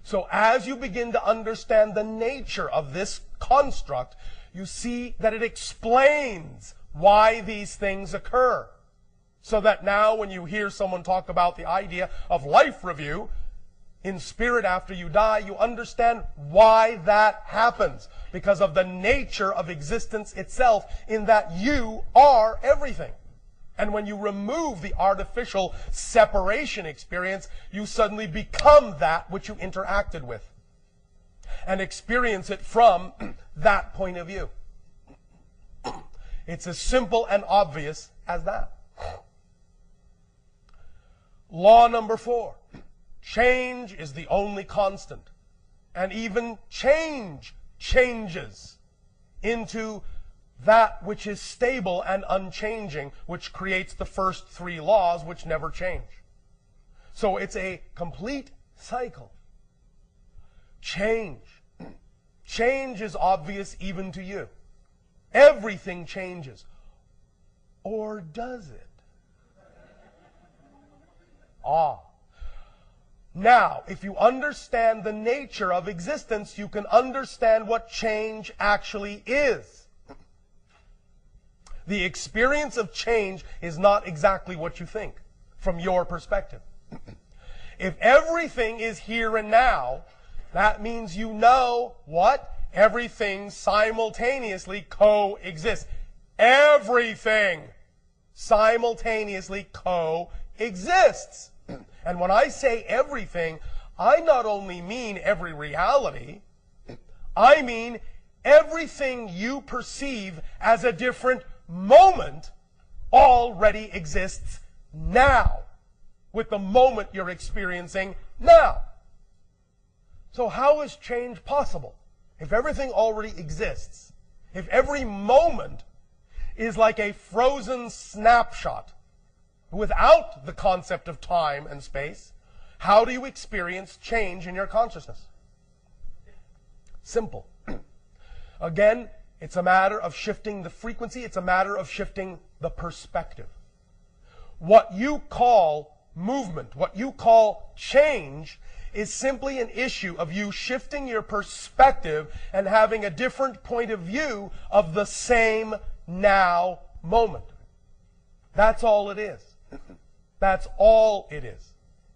Speaker 1: So as you begin to understand the nature of this construct, you see that it explains why these things occur. So that now when you hear someone talk about the idea of life review in spirit after you die, you understand why that happens. Because of the nature of existence itself, in that you are everything. And when you remove the artificial separation experience, you suddenly become that which you interacted with. And experience it from that point of view. It's as simple and obvious as that. Law number 4. Change is the only constant. And even change changes into that which is stable and unchanging, which creates the first 3 laws which never change. So it's a complete cycle. Change. Change is obvious even to you. Everything changes. Or does it? Now, if you understand the nature of existence, you can understand what change actually is. The experience of change is not exactly what you think, from your perspective. If everything is here and now, that means you know what? Everything simultaneously coexists. Everything simultaneously coexists. And when I say everything, I not only mean every reality, I mean everything you perceive as a different moment already exists now, with the moment you're experiencing now. So how is change possible? If everything already exists, if every moment is like a frozen snapshot, without the concept of time and space, how do you experience change in your consciousness? Simple. Again, it's a matter of shifting the frequency. It's a matter of shifting the perspective. What you call movement, what you call change, is simply an issue of you shifting your perspective and having a different point of view of the same now moment. That's all it is. That's all it is.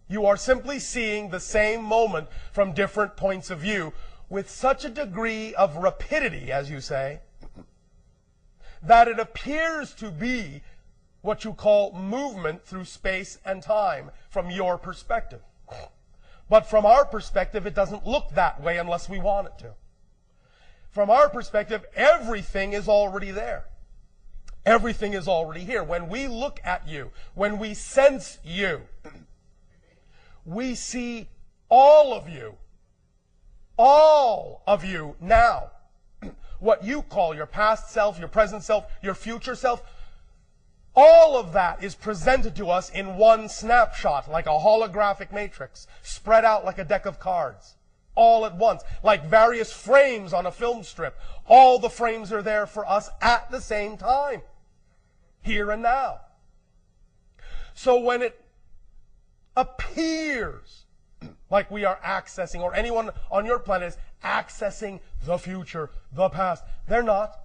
Speaker 1: You are simply seeing the same moment from different points of view with such a degree of rapidity, as you say, that it appears to be what you call movement through space and time from your perspective. But from our perspective, it doesn't look that way unless we want it to. From our perspective, everything is already there. Everything is already here. When we look at you, when we sense you, we see all of you now. What you call your past self, your present self, your future self, all of that is presented to us in one snapshot, like a holographic matrix, spread out like a deck of cards, all at once, like various frames on a film strip. All the frames are there for us at the same time, here and now. So when it appears like we are accessing, or anyone on your planet is accessing the future, the past, they're not.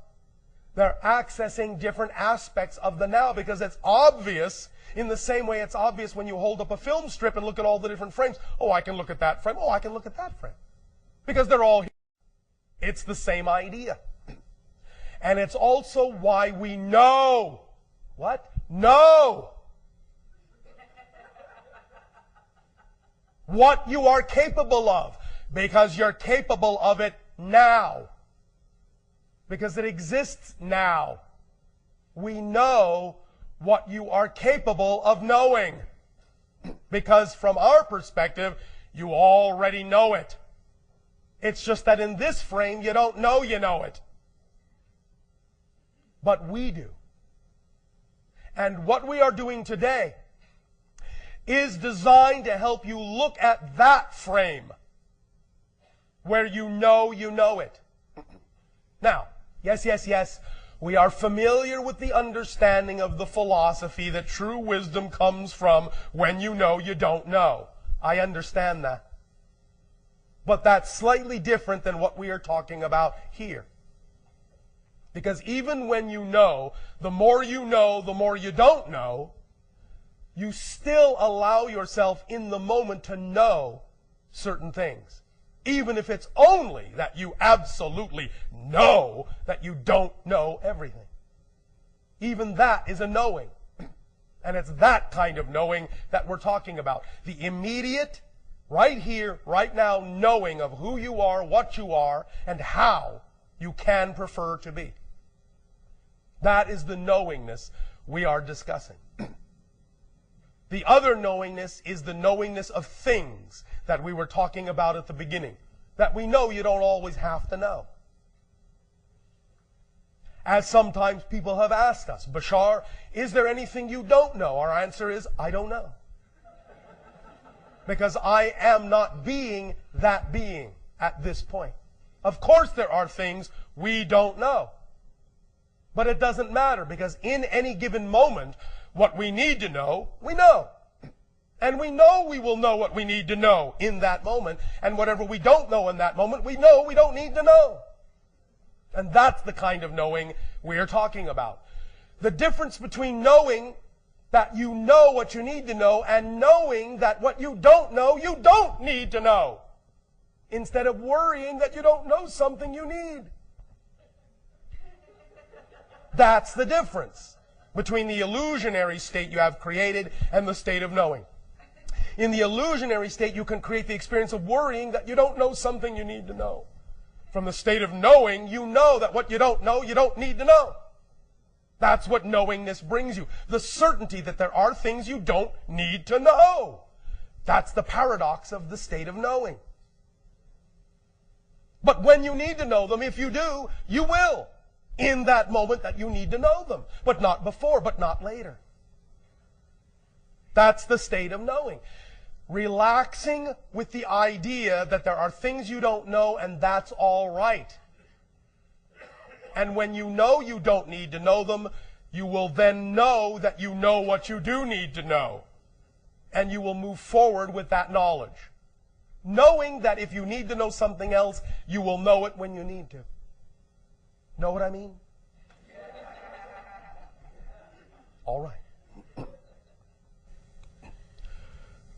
Speaker 1: They're accessing different aspects of the now, because it's obvious in the same way it's obvious when you hold up a film strip and look at all the different frames. Oh, I can look at that frame. Oh, I can look at that frame. Because they're all here. It's the same idea. And it's also why we know. What? Know what you are capable of. Because you're capable of it now. Because it exists now. We know what you are capable of knowing. Because from our perspective, you already know it. It's just that in this frame, you don't know you know it. But we do. And what we are doing today is designed to help you look at that frame where you know it. Now, yes, we are familiar with the understanding of the philosophy that true wisdom comes from when you know you don't know. I understand that. But that's slightly different than what we are talking about here. Because even when you know, the more you don't know, you still allow yourself in the moment to know certain things. Even if it's only that you absolutely know that you don't know everything. Even that is a knowing. And it's that kind of knowing that we're talking about. The immediate, right here, right now, knowing of who you are, what you are, and how you can prefer to be. That is the knowingness we are discussing. The other knowingness is the knowingness of things that we were talking about at the beginning, that we know you don't always have to know. As sometimes people have asked us, Bashar, is there anything you don't know? Our answer is, I don't know. Because I am not being that being at this point. Of course there are things we don't know. But it doesn't matter, because in any given moment, what we need to know, we know. And we know we will know what we need to know in that moment. And whatever we don't know in that moment, we know we don't need to know. And that's the kind of knowing we are talking about. The difference between knowing that you know what you need to know and knowing that what you don't know, you don't need to know. Instead of worrying that you don't know something you need. That's the difference between the illusionary state you have created and the state of knowing. In the illusionary state, you can create the experience of worrying that you don't know something you need to know. From the state of knowing, you know that what you don't know, you don't need to know. That's what knowingness brings you. The certainty that there are things you don't need to know. That's the paradox of the state of knowing. But when you need to know them, if you do, you will. In that moment that you need to know them. But not before, but not later. That's the state of knowing. Relaxing with the idea that there are things you don't know and that's all right. And when you know you don't need to know them, you will then know that you know what you do need to know. And you will move forward with that knowledge. Knowing that if you need to know something else, you will know it when you need to. Know what I mean? All right.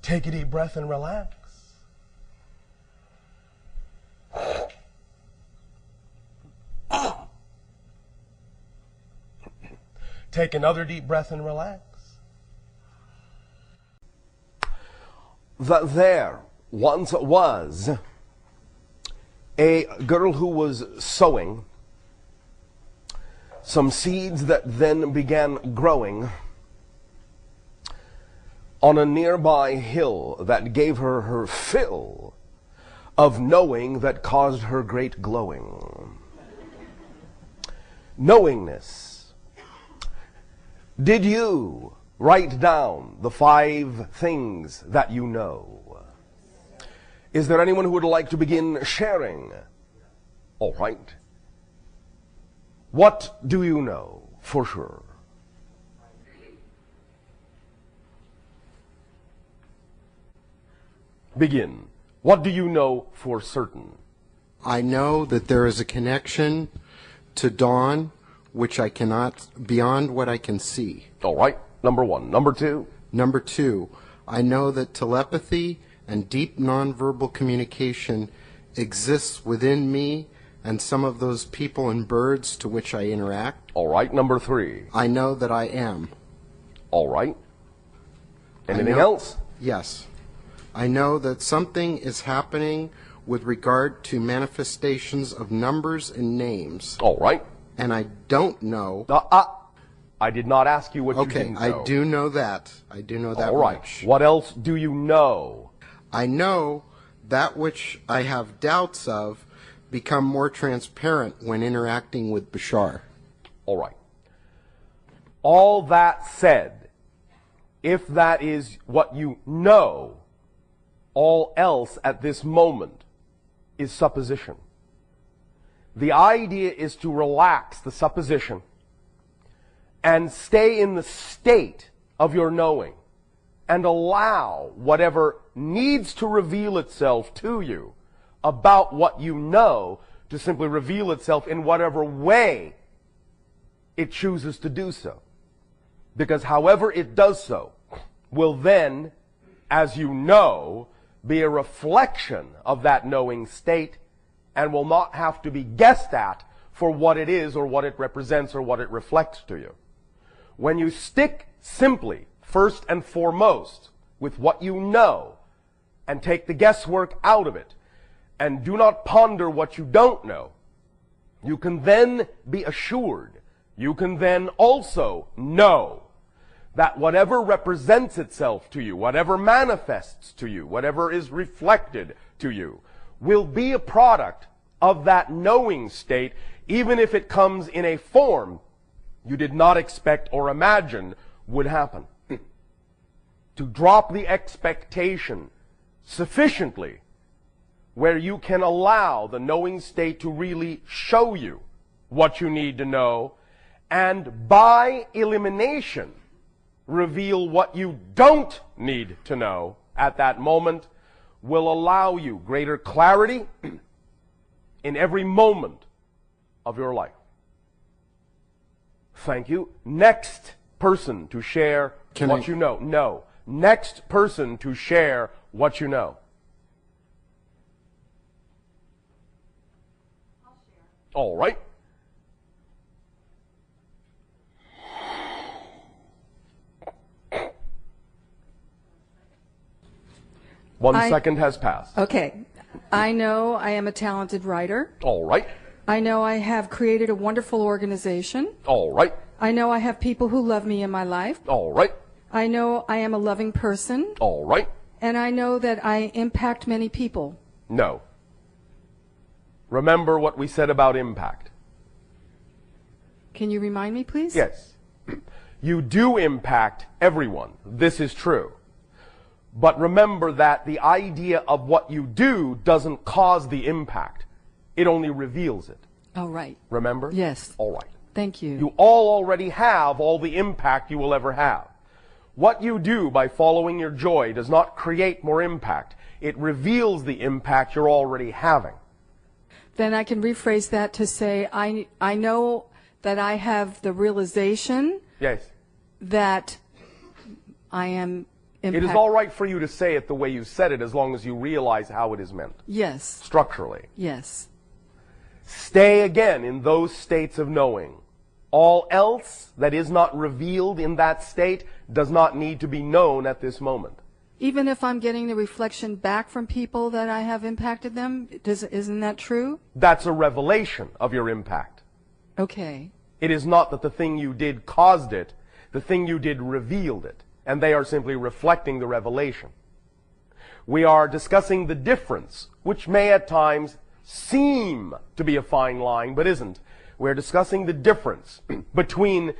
Speaker 1: Take a deep breath and relax. Take another deep breath and relax.
Speaker 3: That there once was a girl who was sowing some seeds that then began growing on a nearby hill that gave her her fill of knowing that caused her great glowing. Knowingness. Did you write down the 5 things that you know? Is there anyone who would like to begin sharing? All right. What do you know for sure? Begin. What do you know for certain?
Speaker 4: I know that there is a connection to dawn which I cannot, beyond what I can see.
Speaker 3: All right. Number 1. Number 2?
Speaker 4: Number 2, I know that telepathy and deep nonverbal communication exists within me and some of those people and birds to which I interact.
Speaker 3: All right. Number 3?
Speaker 4: I know that I am.
Speaker 3: All right. Anything else?
Speaker 4: Yes. I know that something is happening with regard to manifestations of numbers and names.
Speaker 3: All right.
Speaker 4: And I don't know.
Speaker 3: I did not ask you what you didn't know.
Speaker 4: I do know that. I do know that
Speaker 3: All right.
Speaker 4: much.
Speaker 3: What else do you know?
Speaker 4: I know that which I have doubts of become more transparent when interacting with Bashar.
Speaker 3: All right. All that said, if that is what you know, all else at this moment is supposition. The idea is to relax the supposition and stay in the state of your knowing and allow whatever needs to reveal itself to you about what you know to simply reveal itself in whatever way it chooses to do so. Because however it does so will then, as you know, be a reflection of that knowing state and will not have to be guessed at for what it is or what it represents or what it reflects to you. When you stick simply, first and foremost, with what you know and take the guesswork out of it and do not ponder what you don't know, you can then be assured, you can then also know that whatever represents itself to you, whatever manifests to you, whatever is reflected to you, will be a product of that knowing state, even if it comes in a form you did not expect or imagine would happen. To drop the expectation sufficiently where you can allow the knowing state to really show you what you need to know, and by elimination reveal what you don't need to know at that moment, will allow you greater clarity in every moment of your life. Thank you. Next person to share what you know. No. Next person to share what you know.
Speaker 2: I'll share.
Speaker 3: All right. One second has passed.
Speaker 2: Okay. I know I am a talented writer.
Speaker 3: All right.
Speaker 2: I know I have created a wonderful organization.
Speaker 3: All right.
Speaker 2: I know I have people who love me in my life.
Speaker 3: All right.
Speaker 2: I know I am a loving person.
Speaker 3: All right.
Speaker 2: And I know that I impact many people.
Speaker 3: No. Remember what we said about impact.
Speaker 2: Can you remind me, please?
Speaker 3: Yes. You do impact everyone. This is true. But remember that the idea of what you do doesn't cause the impact. It only reveals it.
Speaker 2: Oh, right.
Speaker 3: Remember?
Speaker 2: Yes.
Speaker 3: All right.
Speaker 2: Thank you.
Speaker 3: You all already have all the impact you will ever have. What you do by following your joy does not create more impact. It reveals the impact you're already having.
Speaker 2: Then I can rephrase that to say I know that I have the realization
Speaker 3: Yes.
Speaker 2: that I am
Speaker 3: It is all right for you to say it the way you said it as long as you realize how it is meant.
Speaker 2: Yes.
Speaker 3: Structurally.
Speaker 2: Yes.
Speaker 3: Stay again in those states of knowing. All else that is not revealed in that state does not need to be known at this moment.
Speaker 2: Even if I'm getting the reflection back from people that I have impacted them, isn't that true?
Speaker 3: That's a revelation of your impact.
Speaker 2: Okay.
Speaker 3: It is not that the thing you did caused it. The thing you did revealed it. And they are simply reflecting the revelation. We are discussing the difference, which may at times seem to be a fine line, but isn't. We're discussing the difference between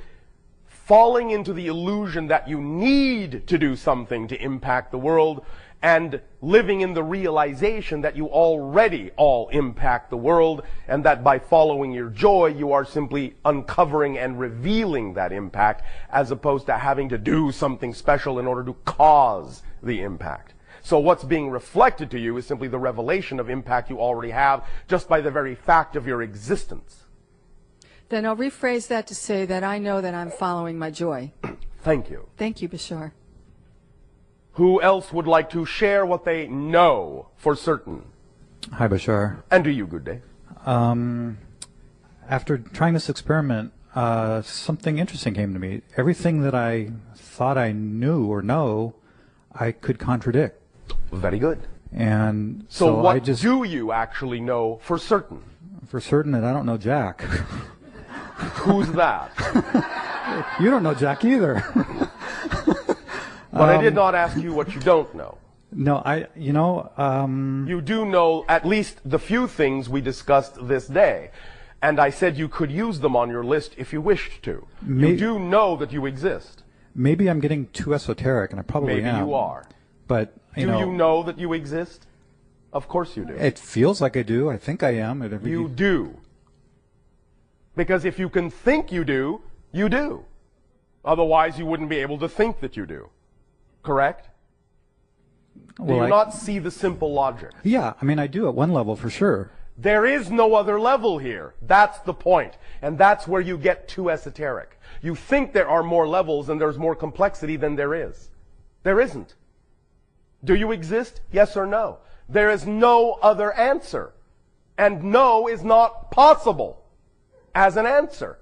Speaker 3: falling into the illusion that you need to do something to impact the world and living in the realization that you already all impact the world, and that by following your joy you are simply uncovering and revealing that impact as opposed to having to do something special in order to cause the impact. So what's being reflected to you is simply the revelation of impact you already have just by the very fact of your existence.
Speaker 2: Then I'll rephrase that to say that I know that I'm following my joy.
Speaker 3: Thank you.
Speaker 2: Thank you, Bashar.
Speaker 3: Who else would like to share what they know for certain?
Speaker 5: Hi, Bashar.
Speaker 3: And to you, good day.
Speaker 5: After trying this experiment, something interesting came to me. Everything that I thought I knew or know, I could contradict.
Speaker 3: Very good.
Speaker 5: And
Speaker 3: So
Speaker 5: so
Speaker 3: what
Speaker 5: I just,
Speaker 3: do you actually know for certain?
Speaker 5: for certain that I don't know Jack.
Speaker 3: Who's that?
Speaker 5: You don't know Jack either.
Speaker 3: But I did not ask you what you don't know.
Speaker 5: No,
Speaker 3: You do know at least the few things we discussed this day. And I said you could use them on your list if you wished to. You do know that you exist.
Speaker 5: maybe I'm getting too esoteric, and I probably
Speaker 3: Maybe
Speaker 5: am.
Speaker 3: you are.
Speaker 5: But,
Speaker 3: Do you know that you exist? Of course you do.
Speaker 5: It feels like I do. I think I am.
Speaker 3: You do. Because if you can think you do, you do. Otherwise, you wouldn't be able to think that you do. Correct?
Speaker 1: Do you not see the simple logic?
Speaker 5: Yeah, I mean, I do at one level for sure.
Speaker 1: There is no other level here. That's the point. And that's where you get too esoteric. You think there are more levels and there's more complexity than there is. There isn't. Do you exist? Yes or no? There is no other answer. And no is not possible as an answer.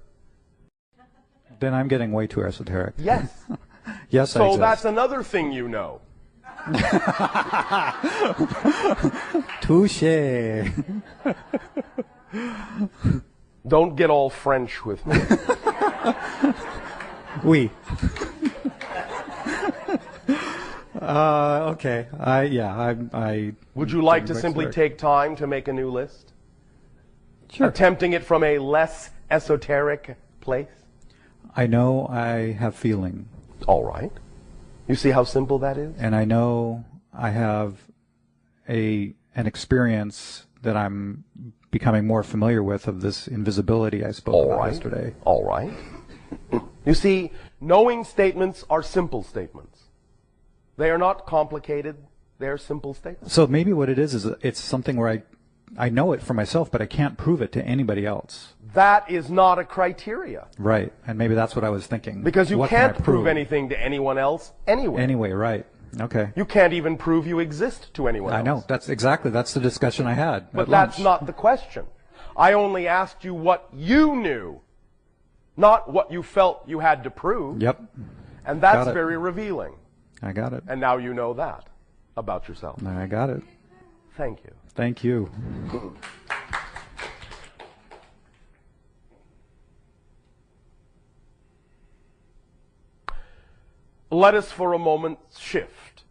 Speaker 5: Then I'm getting way too esoteric.
Speaker 1: Yes.
Speaker 5: Yes, I
Speaker 1: So
Speaker 5: exist.
Speaker 1: that's another thing you know.
Speaker 5: Touche.
Speaker 1: Don't get all French with me.
Speaker 5: Oui. Okay. I.
Speaker 1: Would you like to simply take time to make a new list?
Speaker 5: Sure.
Speaker 1: Attempting it from a less esoteric place?
Speaker 5: I know I have feeling.
Speaker 1: All right. You see how simple that is?
Speaker 5: And I know I have an experience that I'm becoming more familiar with of this invisibility I spoke about yesterday.
Speaker 1: All right. You see, knowing statements are simple statements. They are not complicated. They are simple statements.
Speaker 5: So maybe what it is it's something where I know it for myself, but I can't prove it to anybody else.
Speaker 1: That is not a criteria.
Speaker 5: Right. And maybe that's what I was thinking.
Speaker 1: Because you
Speaker 5: What can I
Speaker 1: can't prove anything to anyone else anyway.
Speaker 5: Anyway, right. Okay.
Speaker 1: You can't even prove you exist to anyone else.
Speaker 5: I know. That's the discussion I had.
Speaker 1: But
Speaker 5: at
Speaker 1: that's
Speaker 5: lunch.
Speaker 1: not the question. I only asked you what you knew, not what you felt you had to prove.
Speaker 5: Yep.
Speaker 1: And that's
Speaker 5: Got it.
Speaker 1: very revealing.
Speaker 5: I got it.
Speaker 1: And now you know that about yourself.
Speaker 5: I got it.
Speaker 1: Thank you.
Speaker 5: Thank you.
Speaker 1: Let us for a moment shift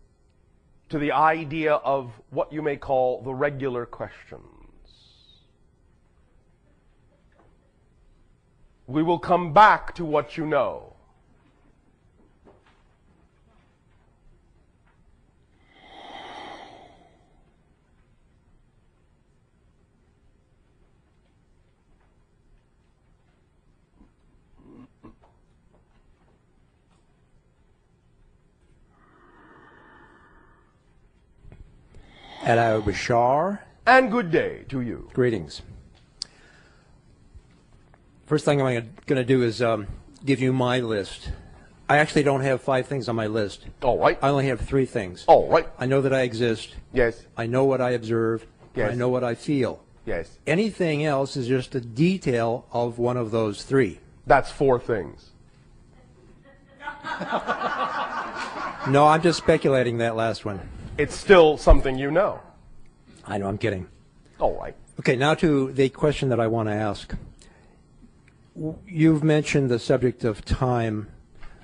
Speaker 1: to the idea of what you may call the regular questions. We will come back to what you know.
Speaker 6: Hello, Bashar.
Speaker 1: And good day to you.
Speaker 6: Greetings. First thing I'm going to do is give you my list. I actually don't have 5 things on my list.
Speaker 1: All right.
Speaker 6: I only have 3 things.
Speaker 1: All right.
Speaker 6: I know that I exist.
Speaker 1: Yes.
Speaker 6: I know what I observe.
Speaker 1: Yes.
Speaker 6: I know what I feel.
Speaker 1: Yes.
Speaker 6: Anything else is just a detail of one of those 3.
Speaker 1: That's 4 things.
Speaker 6: No, I'm just speculating that last one.
Speaker 1: It's still something you know.
Speaker 6: I know, I'm kidding.
Speaker 1: All right.
Speaker 6: Okay, now to the question that I want to ask. You've mentioned the subject of time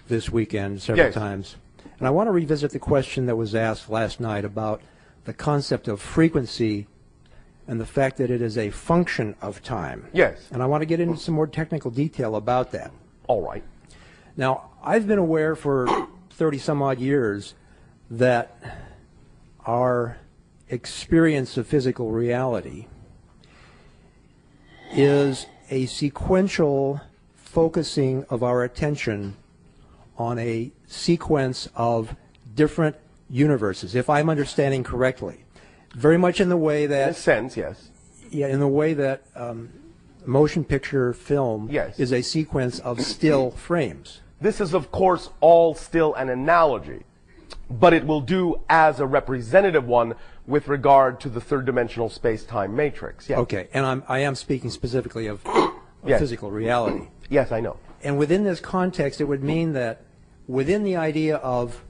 Speaker 6: this weekend several times. And I want to revisit the question that was asked last night about the concept of frequency and the fact that it is a function of time.
Speaker 1: Yes.
Speaker 6: And I want to get into some more technical detail about that.
Speaker 1: All right.
Speaker 6: Now, I've been aware for 30-some-odd years that our experience of physical reality is a sequential focusing of our attention on a sequence of different universes, if I'm understanding correctly. Very much in the way that...
Speaker 1: In a sense, yes.
Speaker 6: Yeah, in the way that motion picture film is a sequence of still frames.
Speaker 1: This is, of course, all still an analogy, but it will do as a representative one with regard to the third-dimensional space-time matrix. Yes.
Speaker 6: Okay, and I am speaking specifically of
Speaker 1: Yes.
Speaker 6: physical reality.
Speaker 1: Yes, I know.
Speaker 6: And within this context, it would mean that within the idea of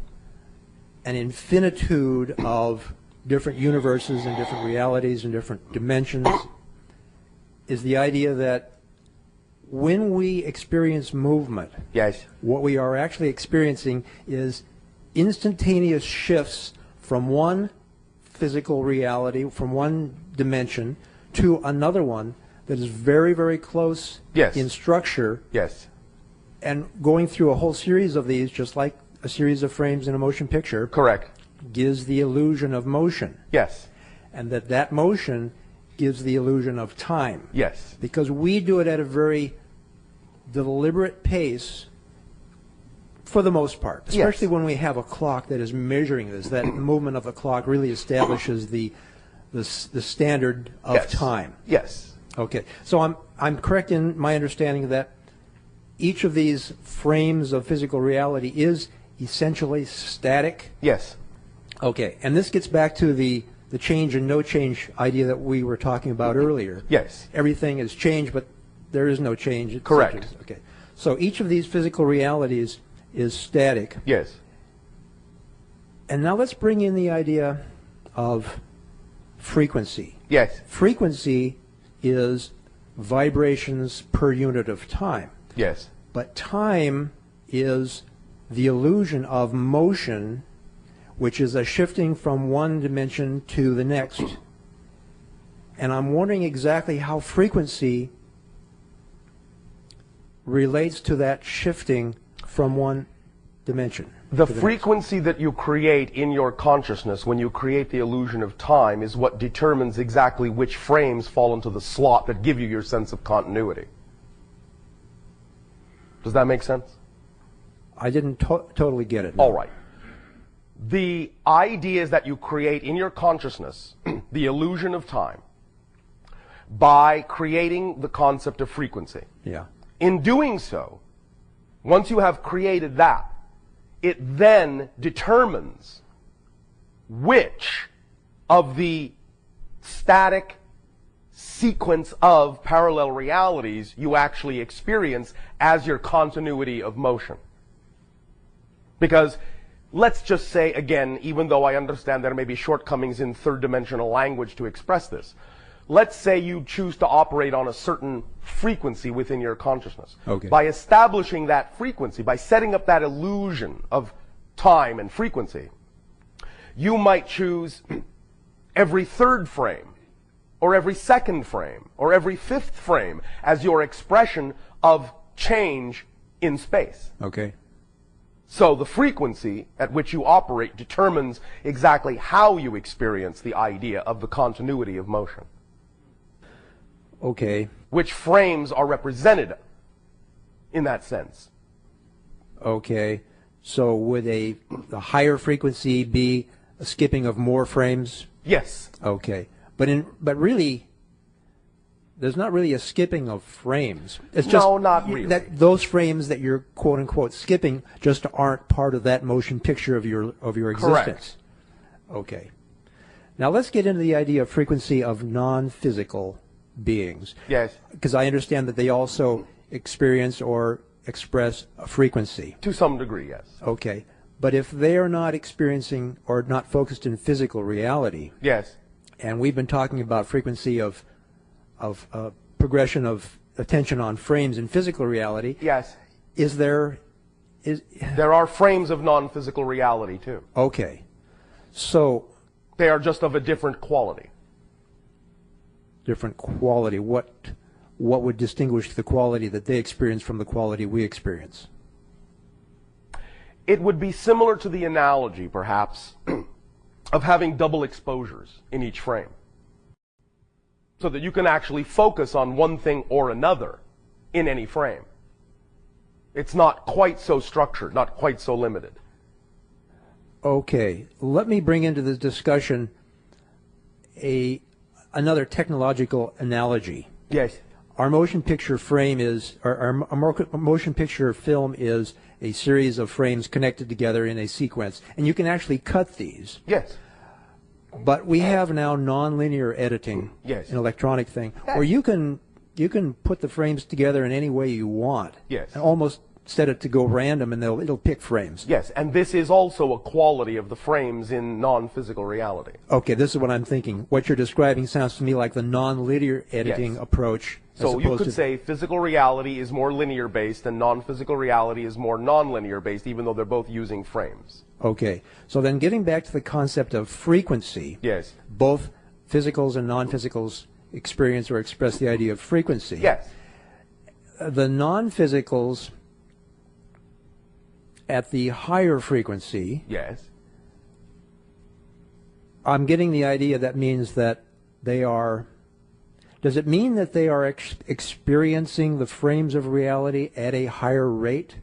Speaker 6: an infinitude of different universes and different realities and different dimensions is the idea that when we experience movement, what we are actually experiencing is instantaneous shifts from one physical reality, from one dimension to another one that is very, very close in structure.
Speaker 1: Yes.
Speaker 6: And going through a whole series of these, just like a series of frames in a motion picture.
Speaker 1: Correct.
Speaker 6: Gives the illusion of motion.
Speaker 1: Yes.
Speaker 6: And that motion gives the illusion of time.
Speaker 1: Yes.
Speaker 6: Because we do it at a very deliberate pace For the most part, especially
Speaker 3: Yes.
Speaker 6: when we have a clock that is measuring this, that movement of the clock really establishes the standard of
Speaker 3: Yes.
Speaker 6: time.
Speaker 3: Yes.
Speaker 6: Okay, so I'm correct in my understanding that each of these frames of physical reality is essentially static.
Speaker 3: Yes.
Speaker 6: Okay, and this gets back to the change and no change idea that we were talking about earlier.
Speaker 3: Yes.
Speaker 6: Everything is changed, but there is no change. It's
Speaker 3: Correct.
Speaker 6: essentially- Okay, so each of these physical realities is static.
Speaker 3: Yes.
Speaker 6: And now let's bring in the idea of frequency.
Speaker 3: Yes.
Speaker 6: Frequency is vibrations per unit of time.
Speaker 3: Yes.
Speaker 6: But time is the illusion of motion, which is a shifting from one dimension to the next. And I'm wondering exactly how frequency relates to that shifting from one dimension.
Speaker 3: The
Speaker 6: to the
Speaker 3: frequency that you create in your consciousness when you create the illusion of time is what determines exactly which frames fall into the slot that give you your sense of continuity. Does that make sense?
Speaker 6: next. I didn't totally get it.
Speaker 3: All right. The ideas that you create in your consciousness, the illusion of time, by creating the concept of frequency.
Speaker 6: Yeah.
Speaker 3: In doing so, once you have created that, it then determines which of the static sequence of parallel realities you actually experience as your continuity of motion. Because let's just say, again, even though I understand there may be shortcomings in third-dimensional language to express this, let's say you choose to operate on a certain frequency within your consciousness.
Speaker 6: Okay.
Speaker 3: By establishing that frequency, by setting up that illusion of time and frequency, you might choose every third frame, or every second frame, or every fifth frame as your expression of change in space.
Speaker 6: Okay.
Speaker 3: So the frequency at which you operate determines exactly how you experience the idea of the continuity of motion.
Speaker 6: Okay.
Speaker 3: Which frames are represented in that sense.
Speaker 6: Okay. So would a higher frequency be a skipping of more frames?
Speaker 3: Yes.
Speaker 6: Okay. But really, there's not really a skipping of frames. It's just
Speaker 3: No, not really.
Speaker 6: that those frames that you're quote unquote skipping just aren't part of that motion picture of your
Speaker 3: Correct.
Speaker 6: existence. Okay. Now let's get into the idea of frequency of non-physical beings.
Speaker 3: Yes.
Speaker 6: Because I understand that they also experience or express a frequency.
Speaker 3: To some degree, yes.
Speaker 6: Okay. But if they are not experiencing or not focused in physical reality,
Speaker 3: Yes.
Speaker 6: and we've been talking about frequency of progression of attention on frames in physical reality,
Speaker 3: Yes.
Speaker 6: there
Speaker 3: are frames of non-physical reality too.
Speaker 6: okay. So
Speaker 3: They are just of a different quality.
Speaker 6: different quality. What would distinguish the quality that they experience from the quality we experience?
Speaker 3: It would be similar to the analogy, perhaps, of having double exposures in each frame. So that you can actually focus on one thing or another in any frame. It's not quite so structured, not quite so limited.
Speaker 6: Okay, let me bring into this discussion another technological analogy.
Speaker 3: Yes.
Speaker 6: Our motion picture frame is, our motion picture film is a series of frames connected together in a sequence, and you can actually cut these.
Speaker 3: Yes.
Speaker 6: But we have now nonlinear editing,
Speaker 3: Yes.
Speaker 6: an electronic thing, where you can put the frames together in any way you want.
Speaker 3: Yes.
Speaker 6: And almost set it to go random, and it'll pick frames.
Speaker 3: Yes, and this is also a quality of the frames in non-physical reality.
Speaker 6: Okay, this is what I'm thinking. What you're describing sounds to me like the nonlinear editing
Speaker 3: Yes.
Speaker 6: approach. as
Speaker 3: So you
Speaker 6: opposed
Speaker 3: could
Speaker 6: to-
Speaker 3: say physical reality is more linear based and non-physical reality is more non-linear based, even though they're both using frames.
Speaker 6: Okay, so then getting back to the concept of frequency,
Speaker 3: Yes.
Speaker 6: both physicals and non-physicals experience or express the idea of frequency.
Speaker 3: Yes.
Speaker 6: The non-physicals at the higher frequency,
Speaker 3: Yes.
Speaker 6: I'm getting the idea that means that they are, does it mean that they are experiencing the frames of reality at a higher rate?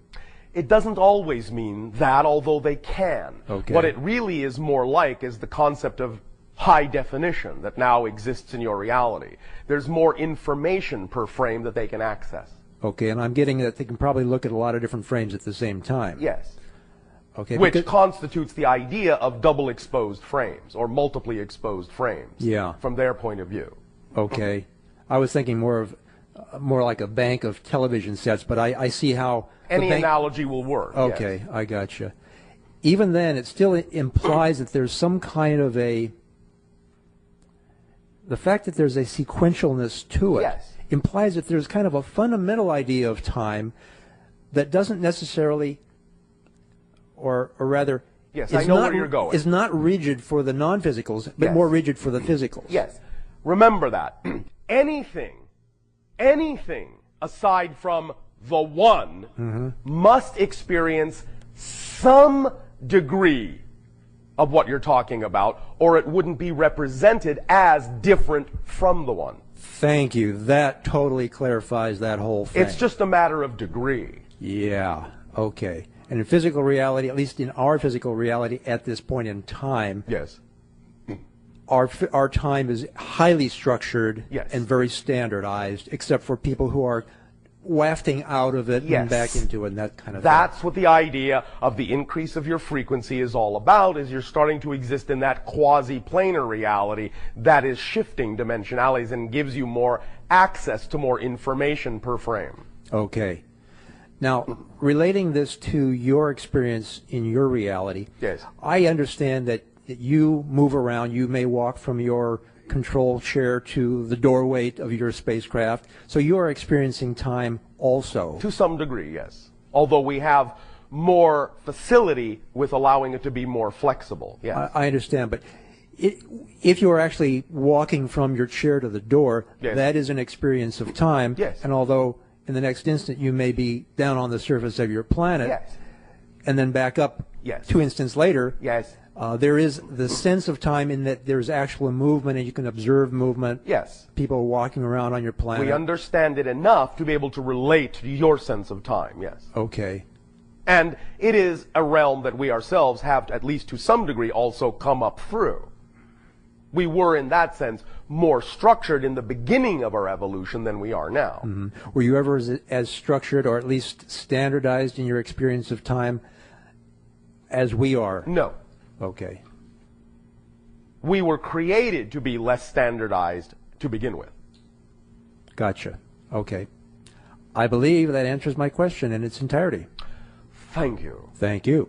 Speaker 3: It doesn't always mean that, although they can.
Speaker 6: Okay.
Speaker 3: What it really is more like is the concept of high definition that now exists in your reality. There's more information per frame that they can access.
Speaker 6: Okay, and I'm getting that they can probably look at a lot of different frames at the same time.
Speaker 3: Yes.
Speaker 6: Okay.
Speaker 3: Which
Speaker 6: because-
Speaker 3: constitutes the idea of double exposed frames or multiply exposed frames.
Speaker 6: Yeah.
Speaker 3: From their point of view.
Speaker 6: Okay. I was thinking more like a bank of television sets, but I see how
Speaker 3: Any analogy will work.
Speaker 6: Okay,
Speaker 3: yes.
Speaker 6: I gotcha. Even then, it still implies that there's some kind of the fact that there's a sequentialness to it
Speaker 3: Yes.
Speaker 6: implies that there's kind of a fundamental idea of time that doesn't necessarily, or rather,
Speaker 3: Yes,
Speaker 6: is
Speaker 3: I know
Speaker 6: not,
Speaker 3: where you're going.
Speaker 6: is not rigid for the non-physicals, but
Speaker 3: Yes.
Speaker 6: more rigid for the physicals.
Speaker 3: Yes. Remember that. anything aside from the one must experience some degree of what you're talking about, or it wouldn't be represented as different from the one.
Speaker 6: Thank you. That totally clarifies that whole thing.
Speaker 3: It's just a matter of degree.
Speaker 6: Yeah. Okay. And in physical reality, at least in our physical reality at this point in time,
Speaker 3: Yes.
Speaker 6: our time is highly structured
Speaker 3: Yes.
Speaker 6: and very standardized, except for people who are wafting out of it
Speaker 3: Yes.
Speaker 6: and back into it and that kind of thing.
Speaker 3: That's what the idea of the increase of your frequency is all about, is you're starting to exist in that quasi-planar reality that is shifting dimensionalities and gives you more access to more information per frame.
Speaker 6: Okay. Now, relating this to your experience in your reality,
Speaker 3: Yes.
Speaker 6: I understand that you move around. You may walk from your control chair to the doorway of your spacecraft. So you are experiencing time also.
Speaker 3: To some degree, yes. Although we have more facility with allowing it to be more flexible. Yes.
Speaker 6: I understand, but if you're actually walking from your chair to the door,
Speaker 3: Yes.
Speaker 6: that is an experience of time.
Speaker 3: Yes.
Speaker 6: And although in the next instant you may be down on the surface of your planet,
Speaker 3: Yes.
Speaker 6: and then back up
Speaker 3: Yes.
Speaker 6: 2 instants later,
Speaker 3: Yes.
Speaker 6: there is the sense of time in that there's actual movement and you can observe movement.
Speaker 3: Yes.
Speaker 6: People walking around on your planet.
Speaker 3: We understand it enough to be able to relate to your sense of time, yes.
Speaker 6: Okay.
Speaker 3: And it is a realm that we ourselves have, at least to some degree, also come up through. We were, in that sense, more structured in the beginning of our evolution than we are now.
Speaker 6: Mm-hmm. Were you ever as structured or at least standardized in your experience of time as we are?
Speaker 3: No.
Speaker 6: Okay.
Speaker 3: We were created to be less standardized to begin with.
Speaker 6: Gotcha. Okay. I believe that answers my question in its entirety.
Speaker 3: Thank you.
Speaker 6: Thank you.